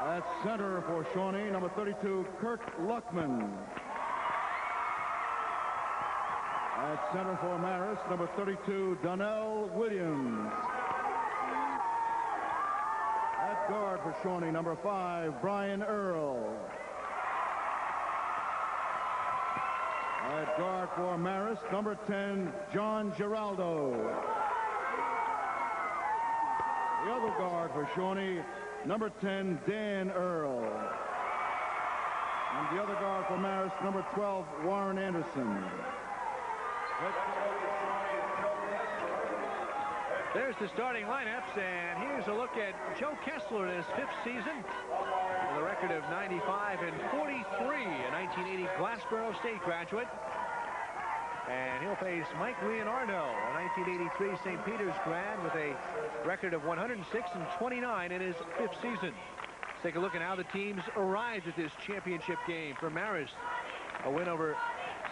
At center for Shawnee, number 32, Kirk Luckman. At center for Marist, number 32, Donnell Williams. At guard for Shawnee, number 5, Brian Earl. At guard for Marist, number 10, John Giraldo. The other guard for Shawnee, number 10, Dan Earl. And the other guard for Marist, number 12, Warren Anderson. There's the starting lineups, and here's a look at Joe Kessler in his 5th season with a record of 95 and 43, a 1980 Glassboro State graduate. And he'll face Mike Leonardo, a 1983 St. Peter's grad with a record of 106 and 29 in his 5th season. Let's take a look at how the teams arrived at this championship game. For Marist, a win over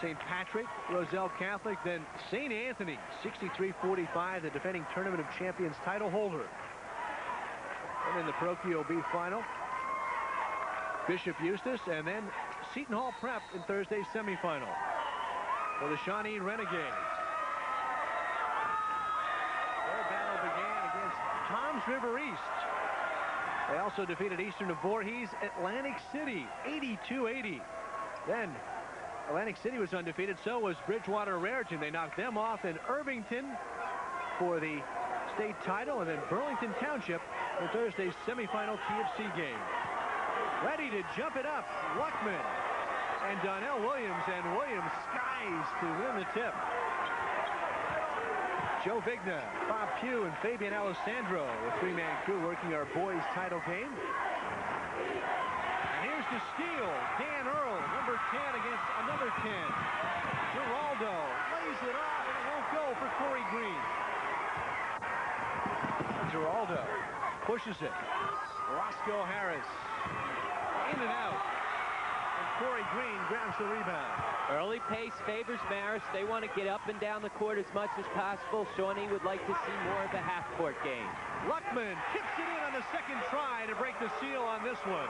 St. Patrick, Roselle Catholic, then St. Anthony, 63-45, the defending Tournament of Champions title holder. And in the Parochial B final, Bishop Eustace, and then Seton Hall Prep in Thursday's semifinal for the Shawnee Renegades. Their battle began against Toms River East. They also defeated Eastern of Voorhees Atlantic City, 82-80. Then Atlantic City was undefeated, so was Bridgewater Raritan. They knocked them off in Irvington for the state title, and then Burlington Township for Thursday's semifinal TofC game. Ready to jump it up, Luckman and Donnell Williams, and Williams skies to win the tip. Joe Vigna, Bob Pugh, and Fabian Alessandro, the 3-man crew working our boys title game. And here's the steal, Dan Earl, number 10 against another 10. Giraldo lays it off, and it won't go for Corey Green. Giraldo pushes it. Roscoe Harris in and out. And Corey Green grabs the rebound. Early pace favors Marist. They want to get up and down the court as much as possible. Shawnee would like to see more of a half-court game. Luckman kicks it in on the second try to break the seal on this one.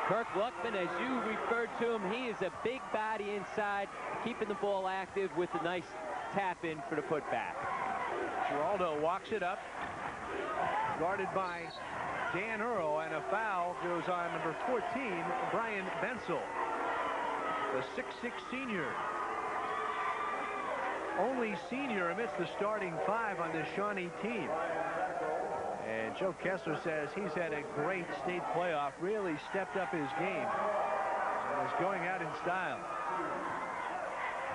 Kirk Luckman, as you referred to him, he is a big body inside, keeping the ball active with a nice tap in for the putback. Giraldo walks it up, guarded by Dan Earl, and a foul goes on number 14, Brian Bensel, the 6'6" senior. Only senior amidst the starting 5 on this Shawnee team. And Joe Kessler says he's had a great state playoff, really stepped up his game, and is going out in style.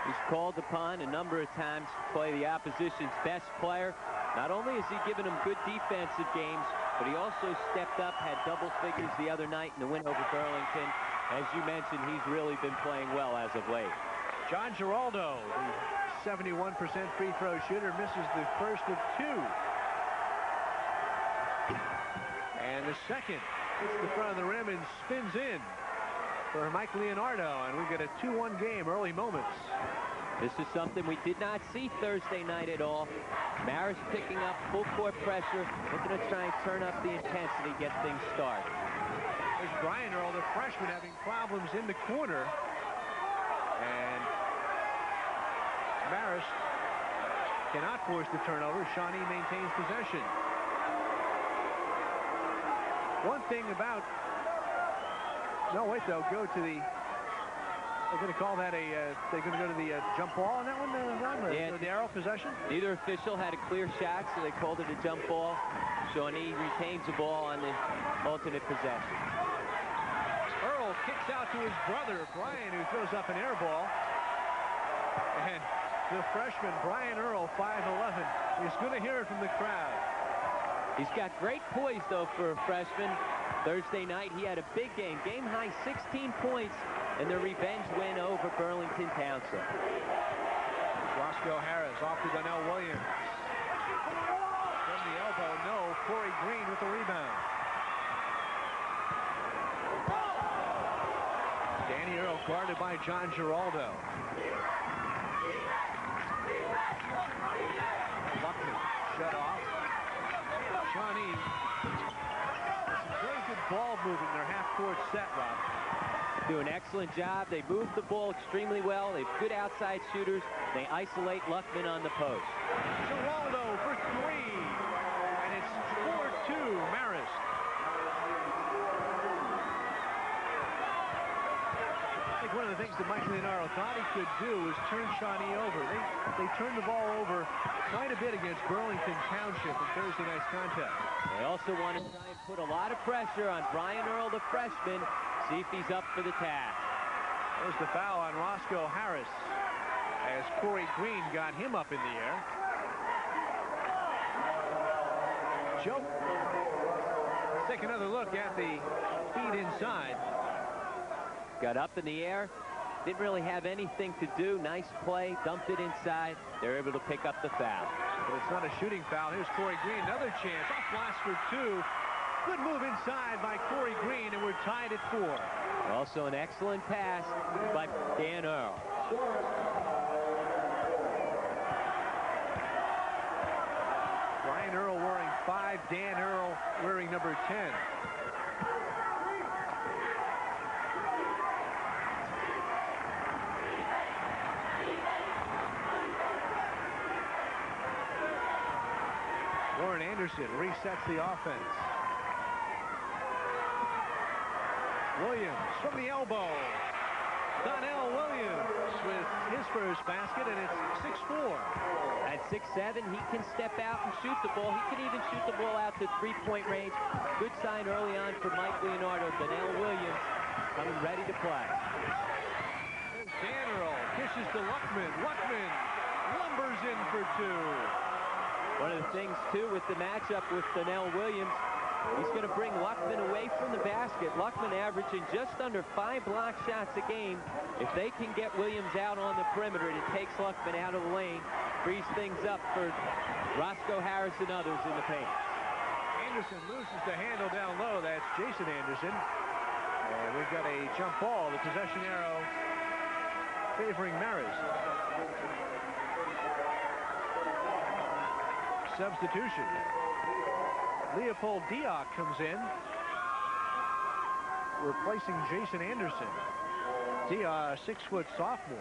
He's called upon a number of times to play the opposition's best player. Not only has he given them good defensive games, but he also stepped up, had double figures the other night in the win over Burlington. As you mentioned, he's really been playing well as of late. John Giraldo, the 71% free throw shooter, misses the first of 2. And the second hits the front of the rim and spins in for Mike Leonardo, and we get a 2-1 game, early moments. This is something we did not see Thursday night at all. Marist picking up full court pressure, looking to try and turn up the intensity, get things started. There's Brian Earl, the freshman, having problems in the corner. And Marist cannot force the turnover. Shawnee maintains possession. One thing about... No, wait, they'll go to the... They're going to call that a... they're going to go to the jump ball on that one, Ron? Yeah, the arrow possession? Neither official had a clear shot, so they called it a jump ball. Shawnee retains the ball on the alternate possession. Earl kicks out to his brother, Brian, who throws up an air ball. And the freshman, Brian Earl, 5'11", is going to hear it from the crowd. He's got great poise, though, for a freshman. Thursday night, he had a big game. Game-high 16 points in their revenge win over Burlington Township. Roscoe Harris off to Donnell Williams. From the elbow, no. Corey Green with the rebound. Danny Earl guarded by John Giraldo. Luckman shut off. Shawnee, some very good ball moving their half-court set, Rob. Do an excellent job. They move the ball extremely well. They have good outside shooters. They isolate Luckman on the post. Giraldo for 3. And it's 4-2 Marist. that Mike Leonardo thought he could do was turn Shawnee over. They turned the ball over quite a bit against Burlington Township in Thursday night's contest. They also want to try and put a lot of pressure on Brian Earl, the freshman, see if he's up for the task. There's the foul on Roscoe Harris as Corey Green got him up in the air. Joe, take another look at the feed inside. Got up in the air, didn't really have anything to do. Nice play, dumped it inside. They're able to pick up the foul. But it's not a shooting foul. Here's Corey Green, another chance. Off glass for two. Good move inside by Corey Green, and we're tied at 4. Also an excellent pass by Dan Earl. Brian Earl wearing 5, Dan Earl wearing number 10. Warren Anderson resets the offense. Williams from the elbow. Donnell Williams with his first basket, and it's 6-4. At 6'7", he can step out and shoot the ball. He can even shoot the ball out to three-point range. Good sign early on for Mike Leonardo. Donnell Williams coming ready to play. Dan Earl kisses to Luckman. Luckman lumbers in for 2. One of the things, too, with the matchup with Donnell Williams, he's going to bring Luckman away from the basket. Luckman averaging just under 5 block shots a game. If they can get Williams out on the perimeter, it takes Luckman out of the lane, frees things up for Roscoe Harris and others in the paint. Anderson loses the handle down low. That's Jason Anderson. And we've got a jump ball, the possession arrow favoring Marist. Substitution. Leopold Diock comes in, replacing Jason Anderson. Diock, a 6-foot sophomore.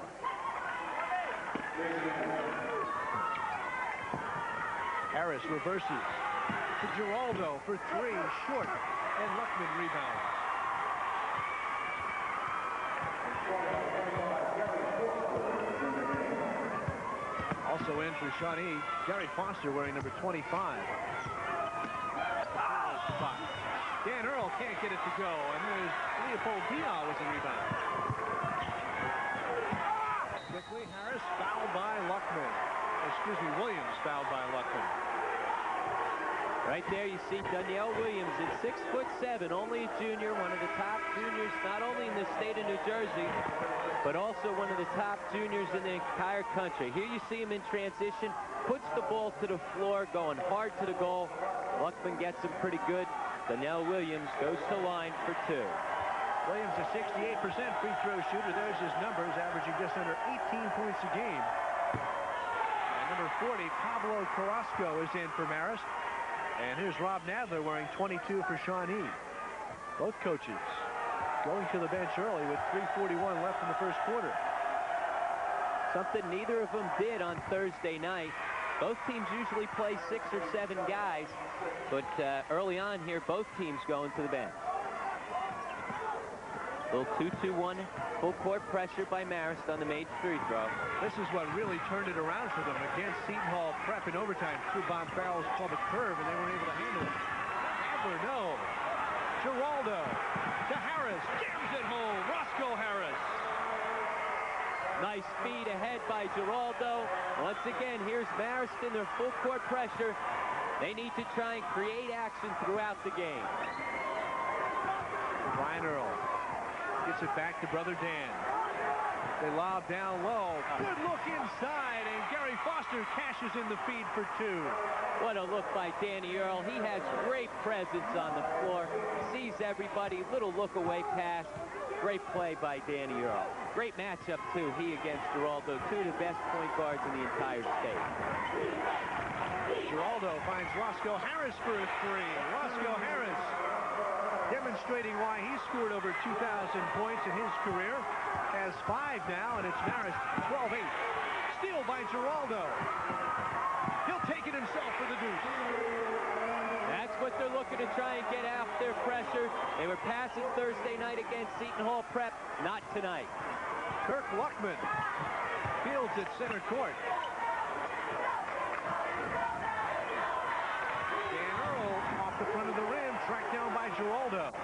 Harris reverses to Giraldo for 3, short, and Luckman rebounds. Also in for Shawnee, Gary Foster wearing number 25. Dan Earl can't get it to go, and there's Leopold Diock with the rebound. Quickly, Harris fouled by Luckman. Excuse me, Williams fouled by Luckman. Right there you see Donnell Williams at 6'7", only a junior, one of the top juniors not only in the state of New Jersey, but also one of the top juniors in the entire country. Here you see him in transition, puts the ball to the floor, going hard to the goal. Luckman gets him pretty good. Donnell Williams goes to line for 2. Williams, a 68% free throw shooter. There's his numbers, averaging just under 18 points a game. And number 40, Pablo Carrasco, is in for Marist. And here's Rob Nadler wearing 22 for Shawnee. Both coaches going to the bench early with 3:41 left in the first quarter. Something neither of them did on Thursday night. Both teams usually play 6 or 7 guys, but early on here, both teams going to the bench. Little 2-2-1 full court pressure by Marist on the made free throw. This is what really turned it around for them against Seton Hall Prep in overtime. Two bomb barrels called a curve, and they weren't able to handle it. Adler, no. Giraldo to Harris, jams it home. Roscoe Harris. Nice feed ahead by Giraldo. Once again, here's Marist in their full court pressure. They need to try and create action throughout the game. Brian Earl gets it back to brother Dan. They lob down low. Good look inside, and Gary Foster cashes in the feed for 2. What a look by Danny Earl. He has great presence on the floor. Sees everybody. Little look away pass. Great play by Danny Earl. Great matchup, too. He against Giraldo, 2 of the best point guards in the entire state. Giraldo finds Roscoe Harris for a 3. Roscoe Harris demonstrating why he scored over 2,000 points in his career. Has 5 now, and it's Marist 12-8. Steal by Giraldo. He'll take it himself for the deuce. That's what they're looking to try and get out their pressure. They were passing Thursday night against Seton Hall Prep. Not tonight. Kirk Luckman fields at center court. Dan Earl off the front of the rim, tracked down by Giraldo.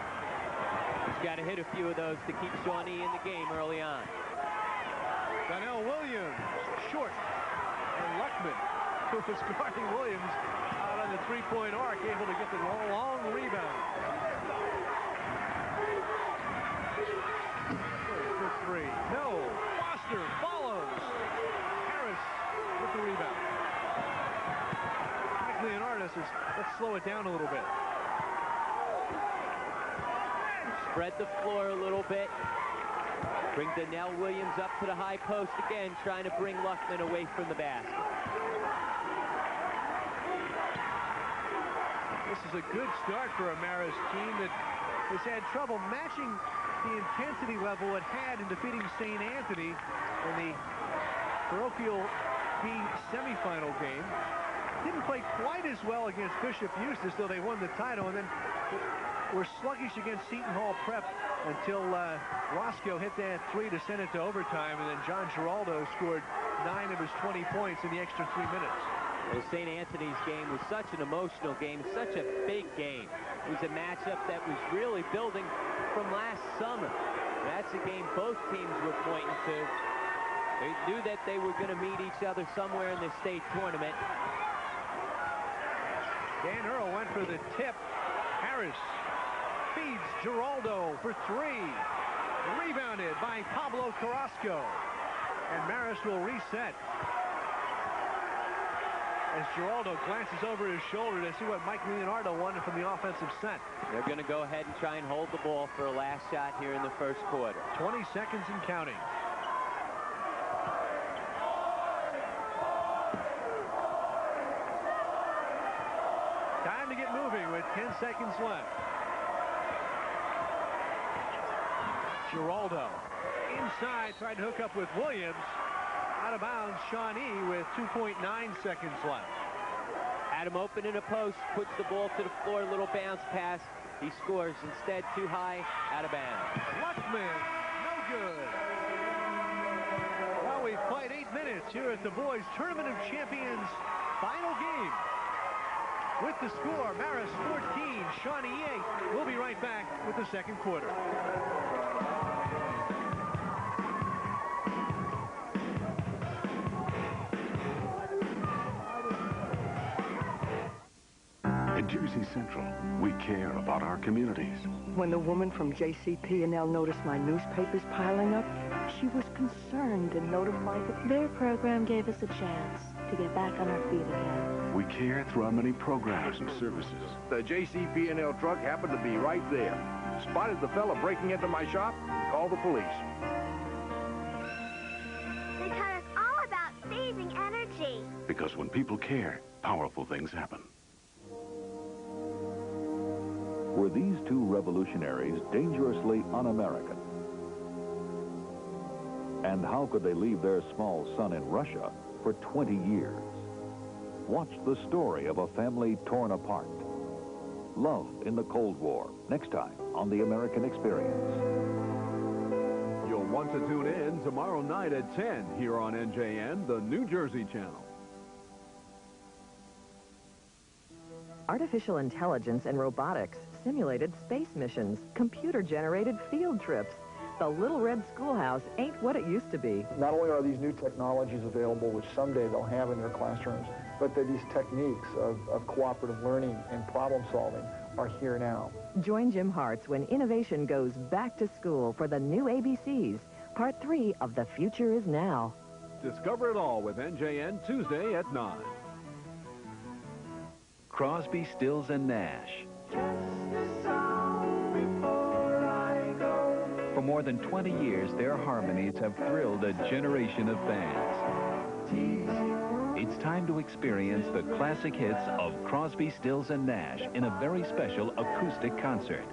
He's got to hit a few of those to keep Shawnee in the game early on. Donnell Williams, short. And Luckman, who was guarding Williams out on the three-point arc, able to get the long rebound. For three. No. Foster follows. Harris with the rebound. Mike Leonardis says, let's slow it down a little bit. Spread the floor a little bit. Bring Donnell Williams up to the high post again, trying to bring Luckman away from the basket. This is a good start for a Marist team that has had trouble matching the intensity level it had in defeating St. Anthony in the parochial B semifinal game. Didn't play quite as well against Bishop Eustis, though they won the title, and then were sluggish against Seton Hall Prep until Roscoe hit that three to send it to overtime, and then John Giraldo scored 9 of his 20 points in the extra 3 minutes. Well, St. Anthony's game was such an emotional game, such a big game. It was a matchup that was really building from last summer. That's a game both teams were pointing to. They knew that they were going to meet each other somewhere in the state tournament. Dan Earl went for the tip. Harris feeds Giraldo for three. Rebounded by Pablo Carrasco. And Marist will reset. As Giraldo glances over his shoulder to see what Mike Leonardo wanted from the offensive set. They're going to go ahead and try and hold the ball for a last shot here in the first quarter. 20 seconds and counting. Time to get moving with 10 seconds left. Giraldo inside, tried to hook up with Williams. Out of bounds, Shawnee with 2.9 seconds left. Adam open in a post, puts the ball to the floor, a little bounce pass. He scores instead, too high, out of bounds. Luckman, no good. Well, we've played 8 minutes here at the Boys Tournament of Champions final game. With the score, Marist 14, Shawnee 8. We'll be right back with the second quarter. At Jersey Central, we care about our communities. When the woman from JCP&L noticed my newspapers piling up, she was concerned and notified that their program gave us a chance to get back on our feet again. We care through our many programs and services. The JCP&L truck happened to be right there. Spotted the fella breaking into my shop, called the police. They taught us all about saving energy. Because when people care, powerful things happen. Were these two revolutionaries dangerously un-American? And how could they leave their small son in Russia for 20 years? Watch the story of a family torn apart. Love in the Cold War, next time on The American Experience. You'll want to tune in tomorrow night at 10 here on NJN, the New Jersey channel. Artificial intelligence and robotics, simulated space missions, computer-generated field trips. The Little Red Schoolhouse ain't what it used to be. Not only are these new technologies available, which someday they'll have in their classrooms, but that these techniques of cooperative learning and problem solving are here now. Join Jim Hartz when innovation goes back to school for the new ABCs. Part 3 of The Future Is Now. Discover it all with NJN Tuesday at 9. Crosby, Stills, and Nash. For more than 20 years, their harmonies have thrilled a generation of fans. It's time to experience the classic hits of Crosby, Stills, and Nash in a very special acoustic concert.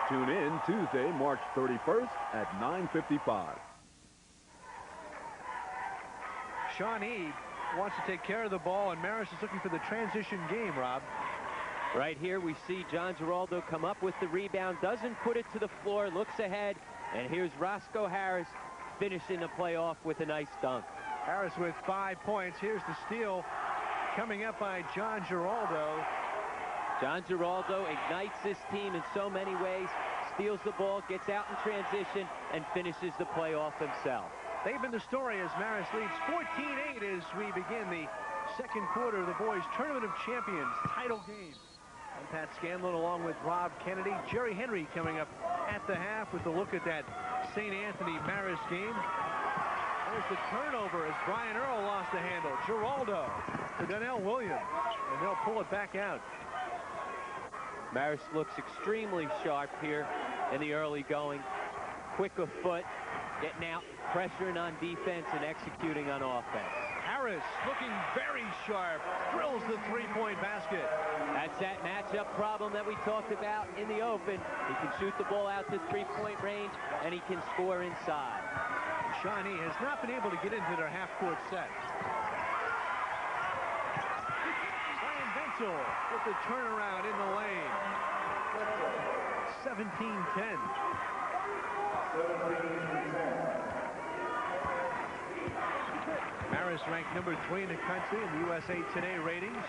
Tune in Tuesday, March 31st at 9:55. Shawnee wants to take care of the ball, and Marist is looking for the transition game, Rob. Right here we see John Giraldo come up with the rebound, doesn't put it to the floor, looks ahead, and here's Roscoe Harris finishing the play off with a nice dunk. Harris with 5 points. Here's the steal coming up by John Giraldo. John Giraldo ignites this team in so many ways, steals the ball, gets out in transition, and finishes the play off himself. They've been the story as Marist leads 14-8 as we begin the second quarter of the boys Tournament of Champions title game. I'm Pat Scanlon along with Rob Kennedy. Jerry Henry coming up at the half with a look at that St. Anthony Marist game. There's the turnover as Brian Earl lost the handle. Giraldo to Donnell Williams, and they'll pull it back out. Marist looks extremely sharp here in the early going. Quick of foot, getting out, pressuring on defense, and executing on offense. Harris looking very sharp, drills the three-point basket. That's that matchup problem that we talked about in the open. He can shoot the ball out to three-point range, and he can score inside. Shawnee has not been able to get into their half-court set. Brian Bensel with the turnaround in the lane. 17-10. Marist ranked number 3 in the country in the USA Today ratings.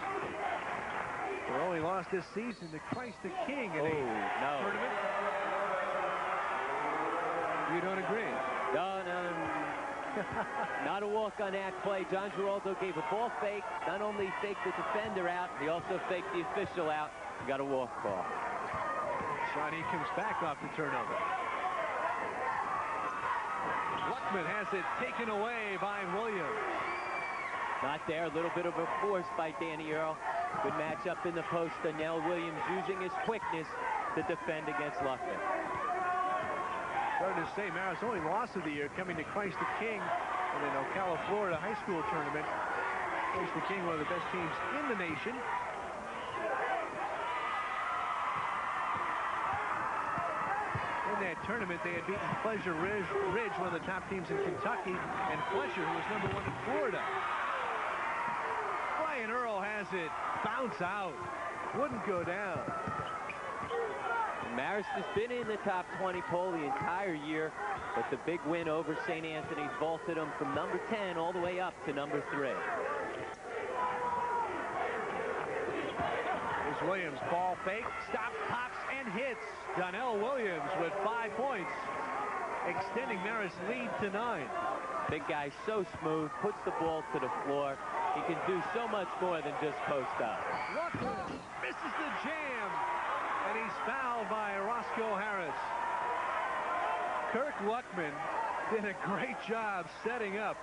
Their only loss this season to Christ the King in a tournament. You don't agree? No. Not a walk on that play. John Giraldo gave a ball fake. Not only faked the defender out, he also faked the official out. He got a walk call. Shawnee comes back off the turnover. Luckman has it taken away by Williams. Not there. A little bit of a force by Danny Earl. Good matchup in the post. Donnell Williams using his quickness to defend against Luckman. Starting to say Marist's only loss of the year coming to Christ the King in an Ocala, Florida high school tournament. Christ the King, one of the best teams in the nation. In that tournament, they had beaten Pleasure Ridge, one of the top teams in Kentucky, and Pleasure, who was number 1 in Florida. Brian Earl has it. Bounce out. Wouldn't go down. Marist has been in the top 20 poll the entire year, but the big win over St. Anthony's vaulted them from number 10 all the way up to number 3. Here's Williams, ball fake, stops, pops, and hits. Donnell Williams with 5 points, extending Marist's lead to 9. Big guy, so smooth, puts the ball to the floor. He can do so much more than just post up. Luckman misses the jam, and he's fouled by Roscoe Harris. Kirk Luckman did a great job setting up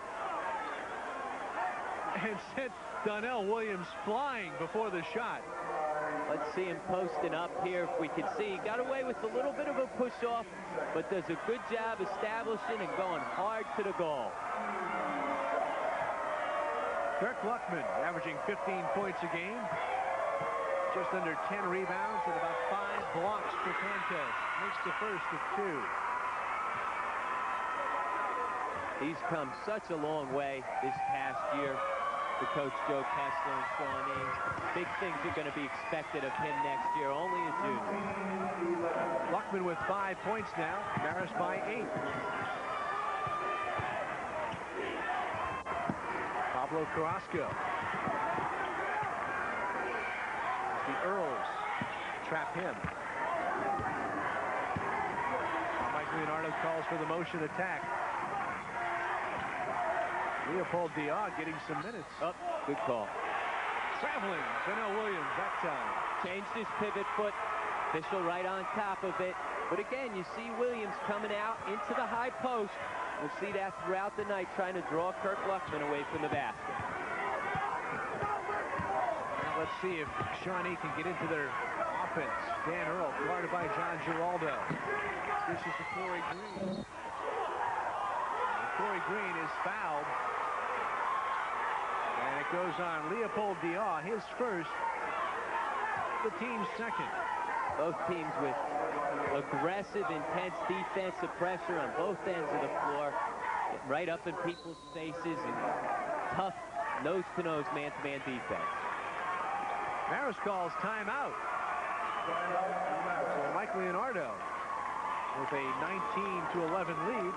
and sent Donnell Williams flying before the shot. Let's see him posting up here if we can see. He got away with a little bit of a push-off, but does a good job establishing and going hard to the goal. Kirk Luckman averaging 15 points a game. Just under 10 rebounds and about 5 blocks per contest. Makes the first of 2. He's come such a long way this past year. The coach Joe Kessler and Shawnee. Big things are going to be expected of him next year, only a junior. Luckman with 5 points now. Marist by 8. Pablo Carrasco. The Earls trap him. Mike Leonardo calls for the motion attack. Leopold Diaz getting some minutes. Oh, good call. Traveling, Donnell Williams that time. Changed his pivot foot. Official right on top of it. But again, you see Williams coming out into the high post. We'll see that throughout the night, trying to draw Kirk Luckman away from the basket. Now let's see if Shawnee can get into their offense. Dan Earl, guarded by John Giraldo. This is to Corey Green. Corey Green is fouled. And it goes on Leopold Diaz, his first, the team's second. Both teams with aggressive, intense defensive pressure on both ends of the floor. Getting right up in people's faces and tough nose-to-nose man-to-man defense. Marist calls timeout. So Mike Leonardo with a 19-11 lead.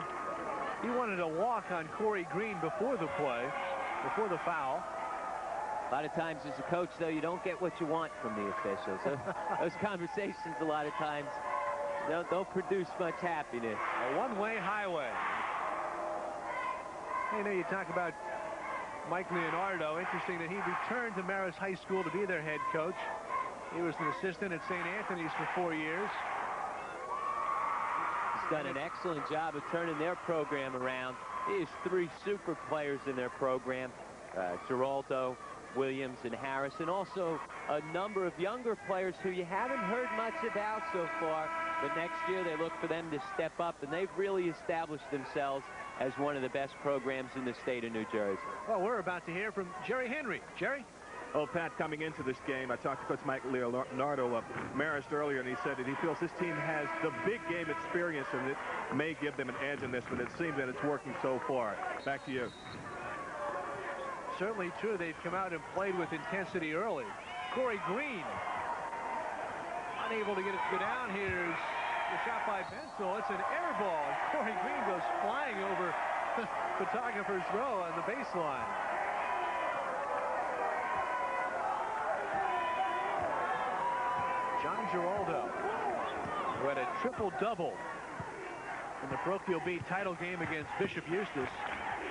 He wanted a walk on Corey Green before the play, before the foul. A lot of times as a coach, though, you don't get what you want from the officials. Those conversations a lot of times don't produce much happiness. A one-way highway. Hey, you know, you talk about Mike Leonardo. Interesting that he returned to Marist High School to be their head coach. He was an assistant at St. Anthony's for 4 years. He's done an excellent job of turning their program around. He has 3 super players in their program. Giraldo, Williams, and Harris, and also a number of younger players who you haven't heard much about so far, but next year they look for them to step up, and they've really established themselves as one of the best programs in the state of New Jersey. Well, we're about to hear from Jerry Henry. Jerry? Well, Pat, coming into this game, I talked to Coach Mike Leonardo of Marist earlier, and he said that he feels this team has the big game experience, and it may give them an edge in this, but it seems that it's working so far. Back to you. Certainly true. They've come out and played with intensity early. Corey Green unable to get it to go down. Here's the shot by Bensel. It's an air ball, and Corey Green goes flying over photographer's row on the baseline. John Giraldo, who had a triple-double in the parochial B title game against Bishop Eustace.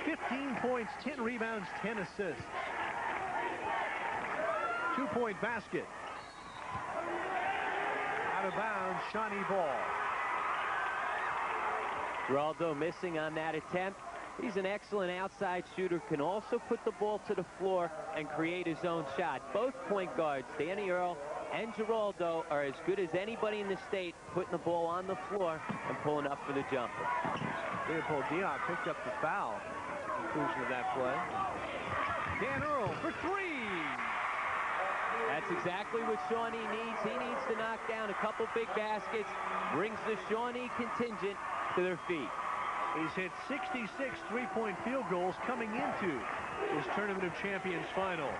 15 points, 10 rebounds, 10 assists. 2-point basket. Out of bounds, Shawnee ball. Giraldo missing on that attempt. He's an excellent outside shooter, can also put the ball to the floor and create his own shot. Both point guards, Danny Earl and Giraldo, are as good as anybody in the state putting the ball on the floor and pulling up for the jumper. Leopold Diop picked up the foul. Conclusion of that play. Dan Earl for 3. That's exactly what Shawnee needs. He needs to knock down a couple big baskets, brings the Shawnee contingent to their feet. He's hit 66 three-point field goals coming into his Tournament of Champions final.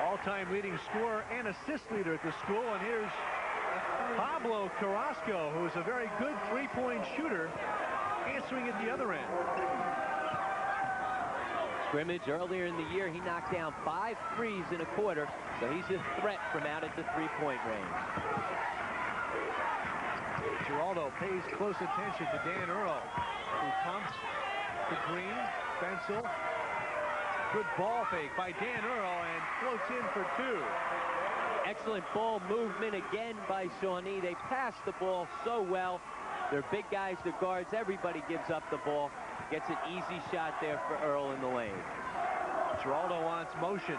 All-time leading scorer and assist leader at the school. And here's Pablo Carrasco, who is a very good three-point shooter, answering at the other end. Scrimmage earlier in the year, he knocked down 5 threes in a quarter, so he's a threat from out at the three-point range. Giraldo pays close attention to Dan Earl, who pumps to Green. Bensel. Good ball fake by Dan Earl and floats in for 2. Excellent ball movement again by Shawnee. They pass the ball so well. They're big guys, they're guards. Everybody gives up the ball. Gets an easy shot there for Earl in the lane. Giraldo wants motion.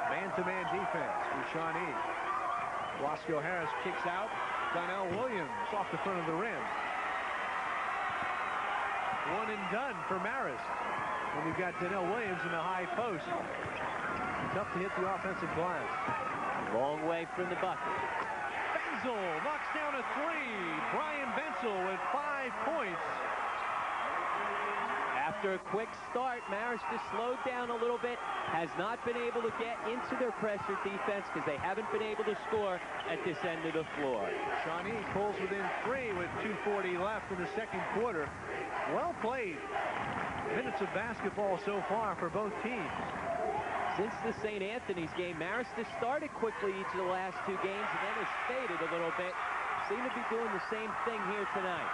Man-to-man defense for Shawnee. Roscoe Harris kicks out. Donnell Williams off the front of the rim. One and done for Marist. And we've got Donnell Williams in the high post. Tough to hit the offensive glass. Long way from the bucket. Bensel knocks down a 3. Brian Bensel with 5 points. After a quick start, Marist has slowed down a little bit, has not been able to get into their pressure defense because they haven't been able to score at this end of the floor. Shawnee pulls within 3 with 2:40 left in the second quarter. Well played. Minutes of basketball so far for both teams. Since the St. Anthony's game, Marist has started quickly each of the last 2 games and then has faded a little bit. Seem to be doing the same thing here tonight.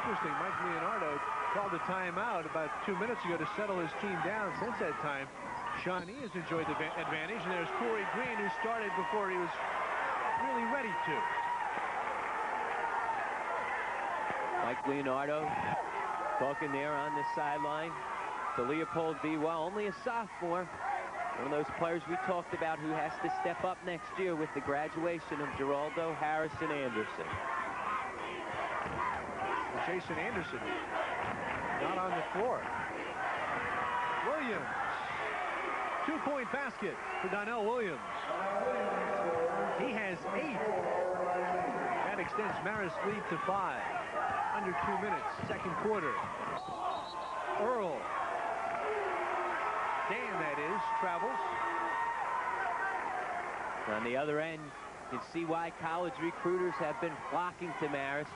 Interesting, Mike Leonardo called a timeout about 2 minutes ago to settle his team down. Since that time, Shawnee has enjoyed the advantage, and there's Corey Green, who started before he was really ready to. Mike Leonardo talking there on the sideline to Leopold Biwa, only a sophomore. One of those players we talked about who has to step up next year with the graduation of Giraldo, Harris, and Anderson. Jason Anderson not on the floor. Williams. 2-point basket for Donnell Williams. He has 8. That extends Marist lead to 5. Under 2 minutes, second quarter. Earl. Dan, that is, travels. On the other end, you can see why college recruiters have been flocking to Marist.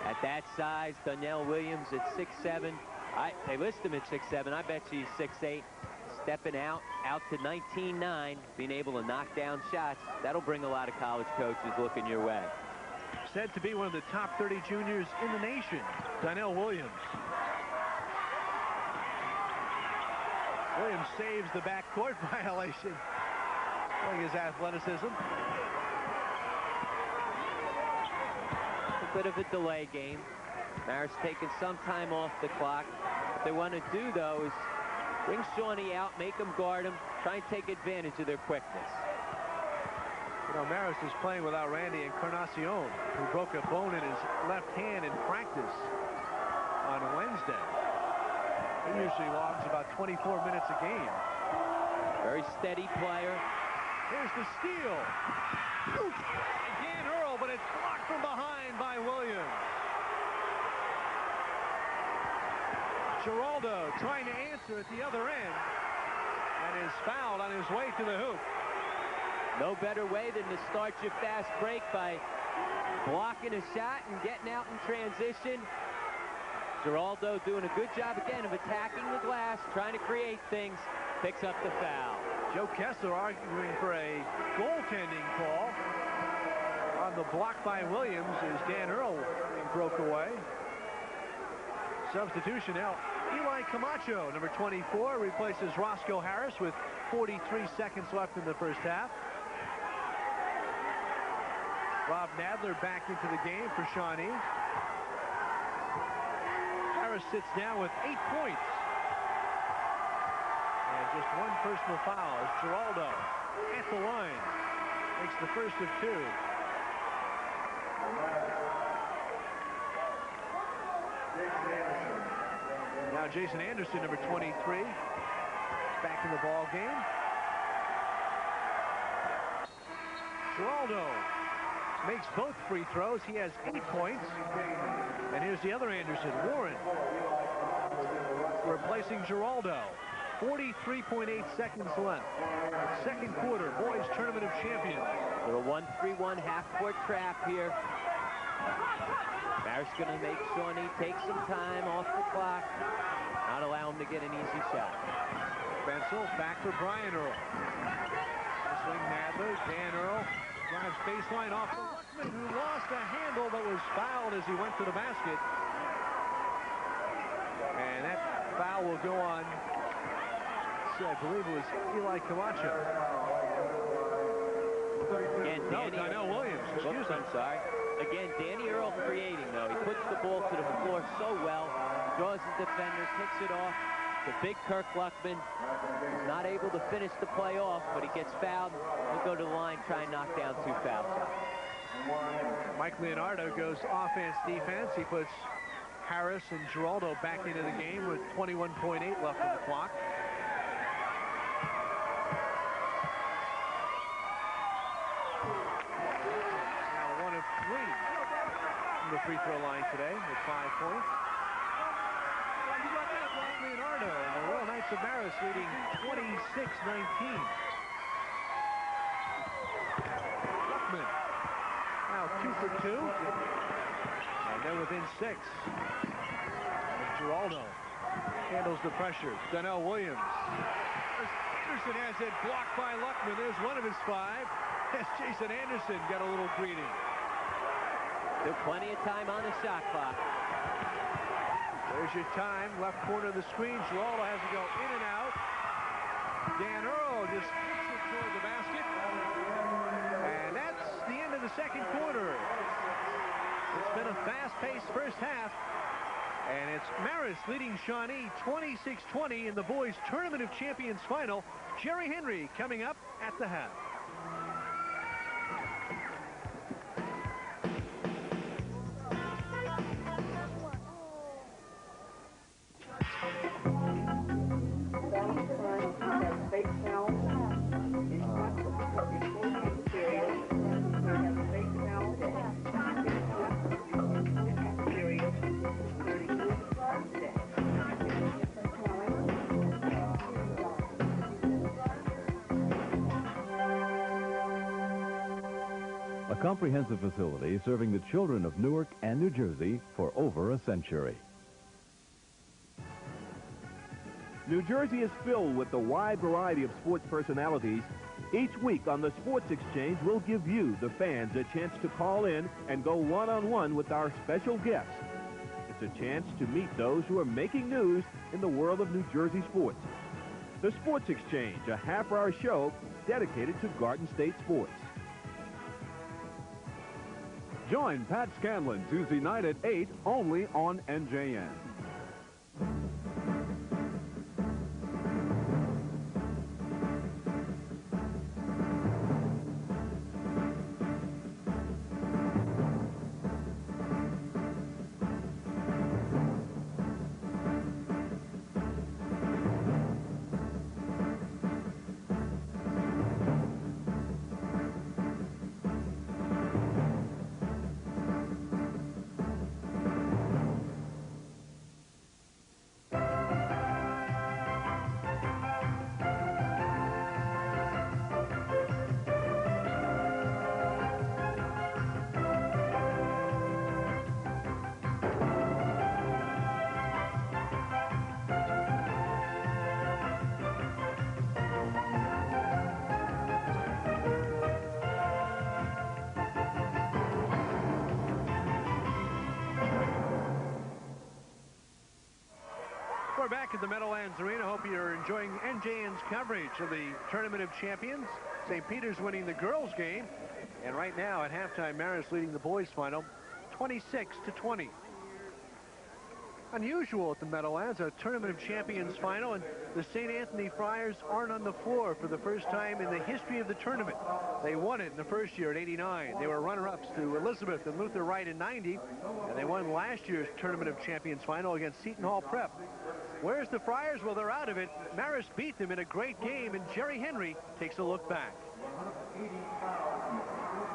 At that size, Donnell Williams at 6'7". They list him at 6'7". I bet she's 6'8". Stepping out to 19-9, being able to knock down shots. That'll bring a lot of college coaches looking your way. Said to be one of the top 30 juniors in the nation, Donnell Williams. Williams saves the backcourt violation. Showing his athleticism. A bit of a delay game. Marist taking some time off the clock. What they want to do, though, is bring Shawnee out, make him guard him, try and take advantage of their quickness. You know, Marist is playing without Randy Encarnacion, who broke a bone in his left hand in practice on Wednesday. He usually logs about 24 minutes a game. Very steady player. Here's the steal. Again, Earl, but it's blocked from behind by Williams. Giraldo trying to answer at the other end and is fouled on his way to the hoop. No better way than to start your fast break by blocking a shot and getting out in transition. Giraldo doing a good job again of attacking the glass, trying to create things, picks up the foul. Joe Kessler arguing for a goaltending call on the block by Williams as Dan Earl broke away. Substitution now. Eli Camacho, number 24, replaces Roscoe Harris with 43 seconds left in the first half. Rob Nadler back into the game for Shawnee. Harris sits down with 8 points. And just one personal foul as Giraldo at the line makes the first of 2. Now Jason Anderson, number 23, back in the ball game. Giraldo makes both free throws. He has 8 points. And here's the other Anderson, Warren, replacing Giraldo. 43.8 seconds left. Second quarter, boys tournament of champions. Little 1-3-1 half-court trap here. Marist going to make Shawnee take some time off the clock. Not allow him to get an easy shot. Bensel back for Brian Earl. Swing Nadler, Dan Earl drives baseline off the Luckman, who lost a handle but was fouled as he went to the basket. And that foul will go on, I believe it was Eli Camacho. Again, Donnell Williams, excuse me. I'm sorry. Again, Danny Earl creating, though. He puts the ball to the floor so well, draws the defender, kicks it off. The big Kirk Luckman is not able to finish the play off, but he gets fouled. He'll go to the line, try and knock down 2 foul shots. Mike Leonardo goes offense, defense. He puts Harris and Giraldo back into the game with 21.8 left on the clock. Now 1 of 3 from the free throw line today with 5 points. Leonardo and the Royal Knights of Marist leading 26-19. Luckman now 2 for 2. And they're within 6. Giraldo handles the pressure. Donnell Williams. Anderson has it blocked by Luckman. There's one of his 5. As Jason Anderson got a little greedy. Still plenty of time on the shot clock. There's your time. Left corner of the screen. Giraldo has to go in and out. Dan Earl just kicks it toward the basket. And that's the end of the second quarter. It's been a fast-paced first half. And it's Marist leading Shawnee 26-20 in the boys Tournament of Champions final. Jerry Henry coming up at the half. comprehensive facility serving the children of Newark and New Jersey for over a century. New Jersey is filled with a wide variety of sports personalities. Each week on the Sports Exchange, we'll give you, the fans, a chance to call in and go one-on-one with our special guests. It's a chance to meet those who are making news in the world of New Jersey sports. The Sports Exchange, a half-hour show dedicated to Garden State sports. Join Pat Scanlon Tuesday night at 8 only on NJN. We're back at the Meadowlands Arena. Hope you're enjoying NJN's coverage of the Tournament of Champions. St. Peter's winning the girls' game. And right now at halftime, Marist leading the boys' final 26-20. Unusual at the Meadowlands, a Tournament of Champions final, and the St. Anthony Friars aren't on the floor for the first time in the history of the tournament. They won it in the first year at 89. They were runner-ups to Elizabeth and Luther Wright in 90, and they won last year's Tournament of Champions final against Seton Hall Prep. Where's the Friars? Well, they're out of it. Marist beat them in a great game, and Jerry Henry takes a look back.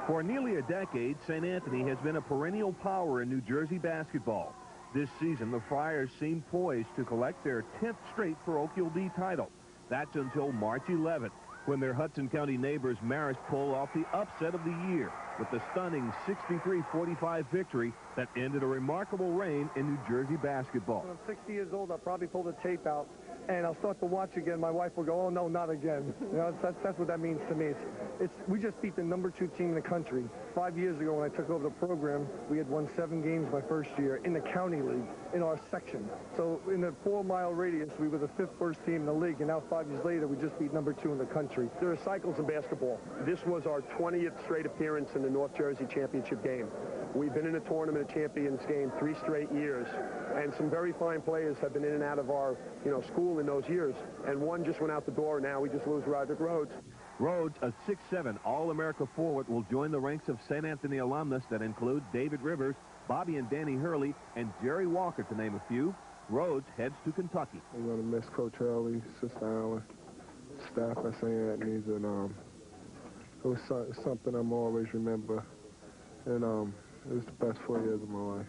For nearly a decade, St. Anthony has been a perennial power in New Jersey basketball. This season, the Friars seem poised to collect their 10th straight parochial D title. That's until March 11th, when their Hudson County neighbors Marist pulled off the upset of the year with the stunning 63-45 victory that ended a remarkable reign in New Jersey basketball. When I'm 60 years old, I'll probably pull the tape out, and I'll start to watch again. My wife will go, "Oh, no, not again." You know, that's what that means to me. We just beat the #2 team in the country. 5 years ago, when I took over the program, we had won 7 games my first year in the county league in our section. So in a 4-mile radius, we were the 5th worst team in the league, and now 5 years later, we just beat #2 in the country. There are cycles in basketball. This was our 20th straight appearance in the North Jersey Championship game. We've been in a Tournament of Champions game 3 straight years, and some very fine players have been in and out of our, school in those years. And one just went out the door. Now we just lose Roderick Rhodes. Rhodes, a 6'7" All-America forward, will join the ranks of St. Anthony alumnus that include David Rivers, Bobby and Danny Hurley, and Jerry Walker, to name a few. Rhodes heads to Kentucky. I'm going to miss Coach Hurley, Sister Allen, staff at St. Anthony's, and it was something I'm always remember. And it was the best 4 years of my life.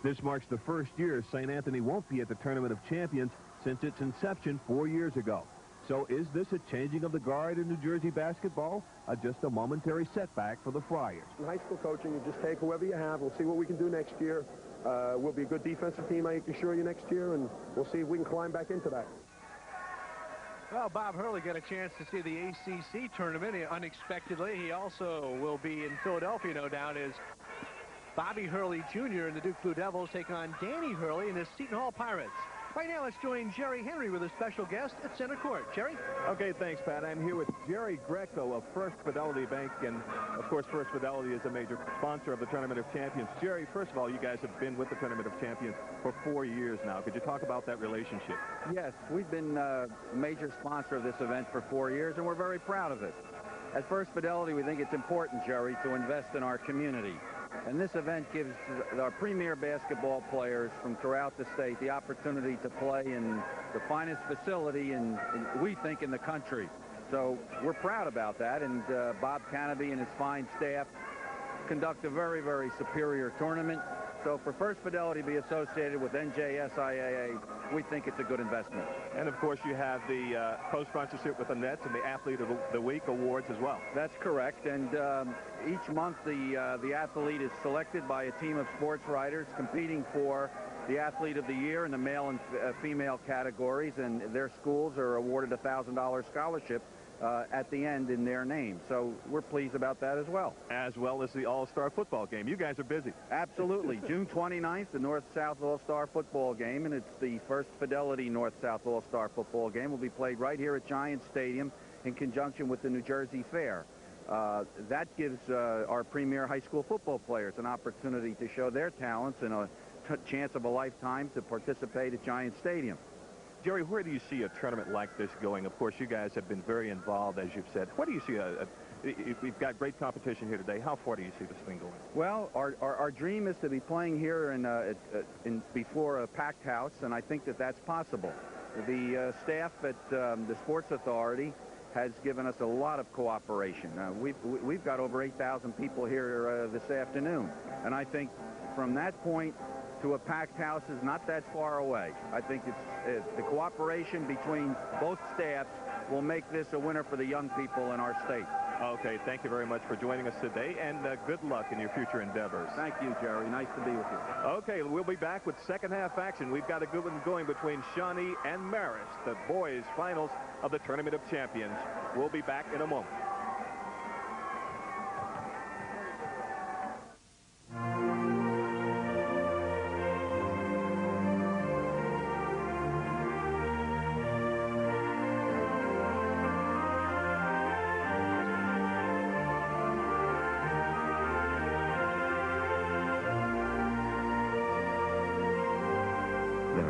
This marks the first year St. Anthony won't be at the Tournament of Champions since its inception 4 years ago. So is this a changing of the guard in New Jersey basketball, or just a momentary setback for the Friars? In high school coaching, you just take whoever you have. We'll see what we can do next year. We'll be a good defensive team, I can assure you, next year, and we'll see if we can climb back into that. Well, Bob Hurley got a chance to see the ACC tournament unexpectedly. He also will be in Philadelphia, no doubt, as Bobby Hurley Jr. and the Duke Blue Devils take on Danny Hurley and the Seton Hall Pirates. Right now, let's join Jerry Henry with a special guest at center court. Jerry? Okay, thanks, Pat. I'm here with Jerry Greco of First Fidelity Bank, and, of course, First Fidelity is a major sponsor of the Tournament of Champions. Jerry, first of all, you guys have been with the Tournament of Champions for 4 years now. Could you talk about that relationship? Yes, we've been a major sponsor of this event for 4 years, and we're very proud of it. At First Fidelity, we think it's important, Jerry, to invest in our community. And this event gives our premier basketball players from throughout the state the opportunity to play in the finest facility, we think, in the country. So we're proud about that, and Bob Canopy and his fine staff conduct a very, very superior tournament. So for First Fidelity to be associated with NJSIAA, we think it's a good investment. And, of course, you have the co-sponsorship with the Nets and the Athlete of the Week awards as well. That's correct. And each month, the athlete is selected by a team of sports writers competing for the Athlete of the Year in the male and female categories, and their schools are awarded a $1,000 scholarship at the end in their name. So we're pleased about that as well. As well as the All-Star football game. You guys are busy. Absolutely. June 29th, the North-South All-Star football game, and it's the First Fidelity North-South All-Star football game. Will be played right here at Giant Stadium in conjunction with the New Jersey Fair. That gives our premier high school football players an opportunity to show their talents and a chance of a lifetime to participate at Giant Stadium. Jerry, where do you see a tournament like this going? Of course, you guys have been very involved, as you've said. Where do you see we've got great competition here today. How far do you see this thing going? Well, our dream is to be playing here before a packed house, and I think that that's possible. The staff at the Sports Authority has given us a lot of cooperation. We've got over 8,000 people here this afternoon, and I think from that point to a packed house is not that far away. I think it's the cooperation between both staffs will make this a winner for the young people in our state. Okay, thank you very much for joining us today, and good luck in your future endeavors. Thank you, Jerry. Nice to be with you. Okay, we'll be back with second half action. We've got a good one going between Shawnee and Marist, the boys' finals of the Tournament of Champions. We'll be back in a moment.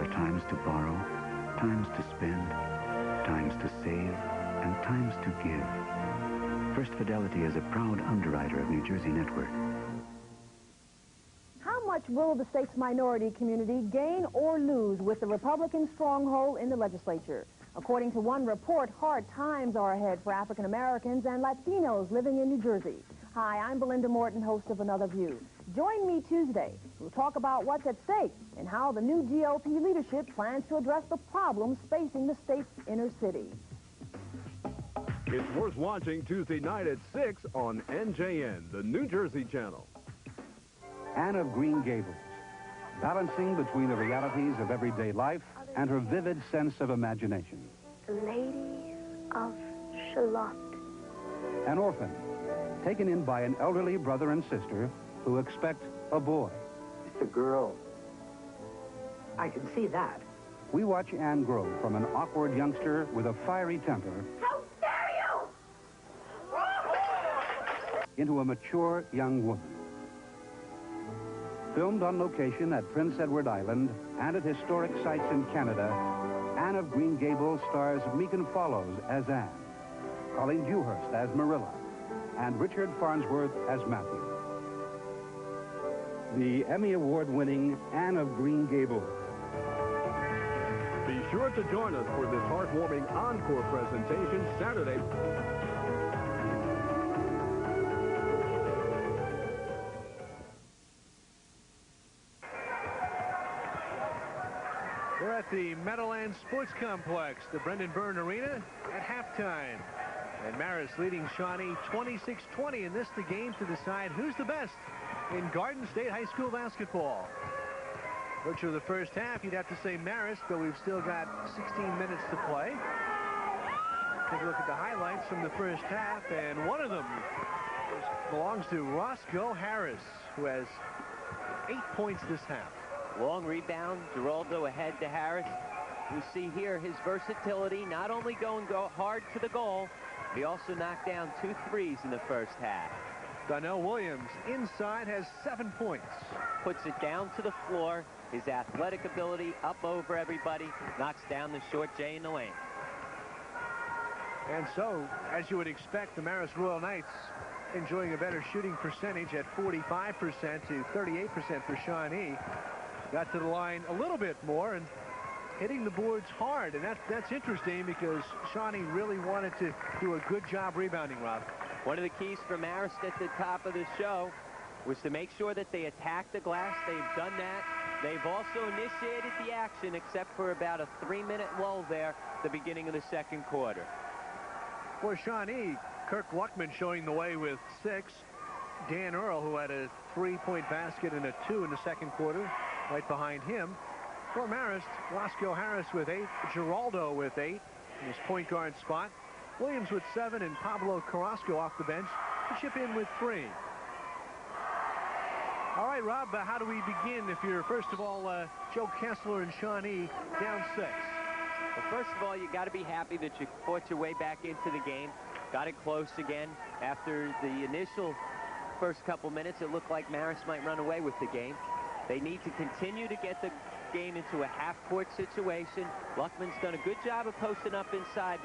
Times to borrow, times to spend, times to save, and times to give. First Fidelity is a proud underwriter of New Jersey Network. How much will the state's minority community gain or lose with the Republican stronghold in the legislature? According to one report, hard times are ahead for African Americans and Latinos living in New Jersey. Hi, I'm Belinda Morton, host of Another View. Join me Tuesday. We'll talk about what's at stake and how the new GOP leadership plans to address the problems facing the state's inner city. It's worth watching Tuesday night at 6 on NJN, the New Jersey channel. Anne of Green Gables, balancing between the realities of everyday life and her vivid sense of imagination. The Lady of Shalott. An orphan, taken in by an elderly brother and sister who expect a boy. It's a girl. I can see that. We watch Anne grow from an awkward youngster with a fiery temper How dare you! into a mature young woman. Filmed on location at Prince Edward Island and at historic sites in Canada, Anne of Green Gables stars Megan Follows as Anne, Colleen Dewhurst as Marilla, and Richard Farnsworth as Matthew. The Emmy Award-winning Anne of Green Gables. Be sure to join us for this heartwarming encore presentation Saturday. We're at the Meadowlands Sports Complex, the Brendan Byrne Arena, at halftime. And Marist leading Shawnee 26-20 in this the game to decide who's the best in Garden State High School basketball. Which of the first half, you'd have to say Marist, but we've still got 16 minutes to play. Take a look at the highlights from the first half, and one of them belongs to Roscoe Harris, who has 8 points this half. Long rebound, Geraldo ahead to Harris. We see here his versatility, not only going hard to the goal, he also knocked down 2 threes in the first half. Donnell Williams inside has 7 points. Puts it down to the floor. His athletic ability up over everybody, knocks down the short J in the lane. And so, as you would expect, the Marist Royal Knights enjoying a better shooting percentage at 45% to 38% for Shawnee. Got to the line a little bit more and hitting the boards hard, and that's interesting because Shawnee really wanted to do a good job rebounding, Rob. One of the keys for Marist at the top of the show, was to make sure that they attack the glass. They've done that. They've also initiated the action, except for about a 3-minute lull there at the beginning of the second quarter. For Shawnee, Kirk Luckman showing the way with 6. Dan Earl, who had a 3-point basket and a 2 in the second quarter, right behind him. For Marist, Roscoe Harris with 8. Giraldo with 8 in his point guard spot. Williams with 7 and Pablo Carrasco off the bench to chip in with 3. All right, Rob, how do we begin if you're, first of all, Joe Kessler and Shawnee down 6? Well, first of all, you got to be happy that you fought your way back into the game. Got it close again. After the initial first couple minutes, it looked like Marist might run away with the game. They need to continue to get the game into a half-court situation. Luckman's done a good job of posting up inside.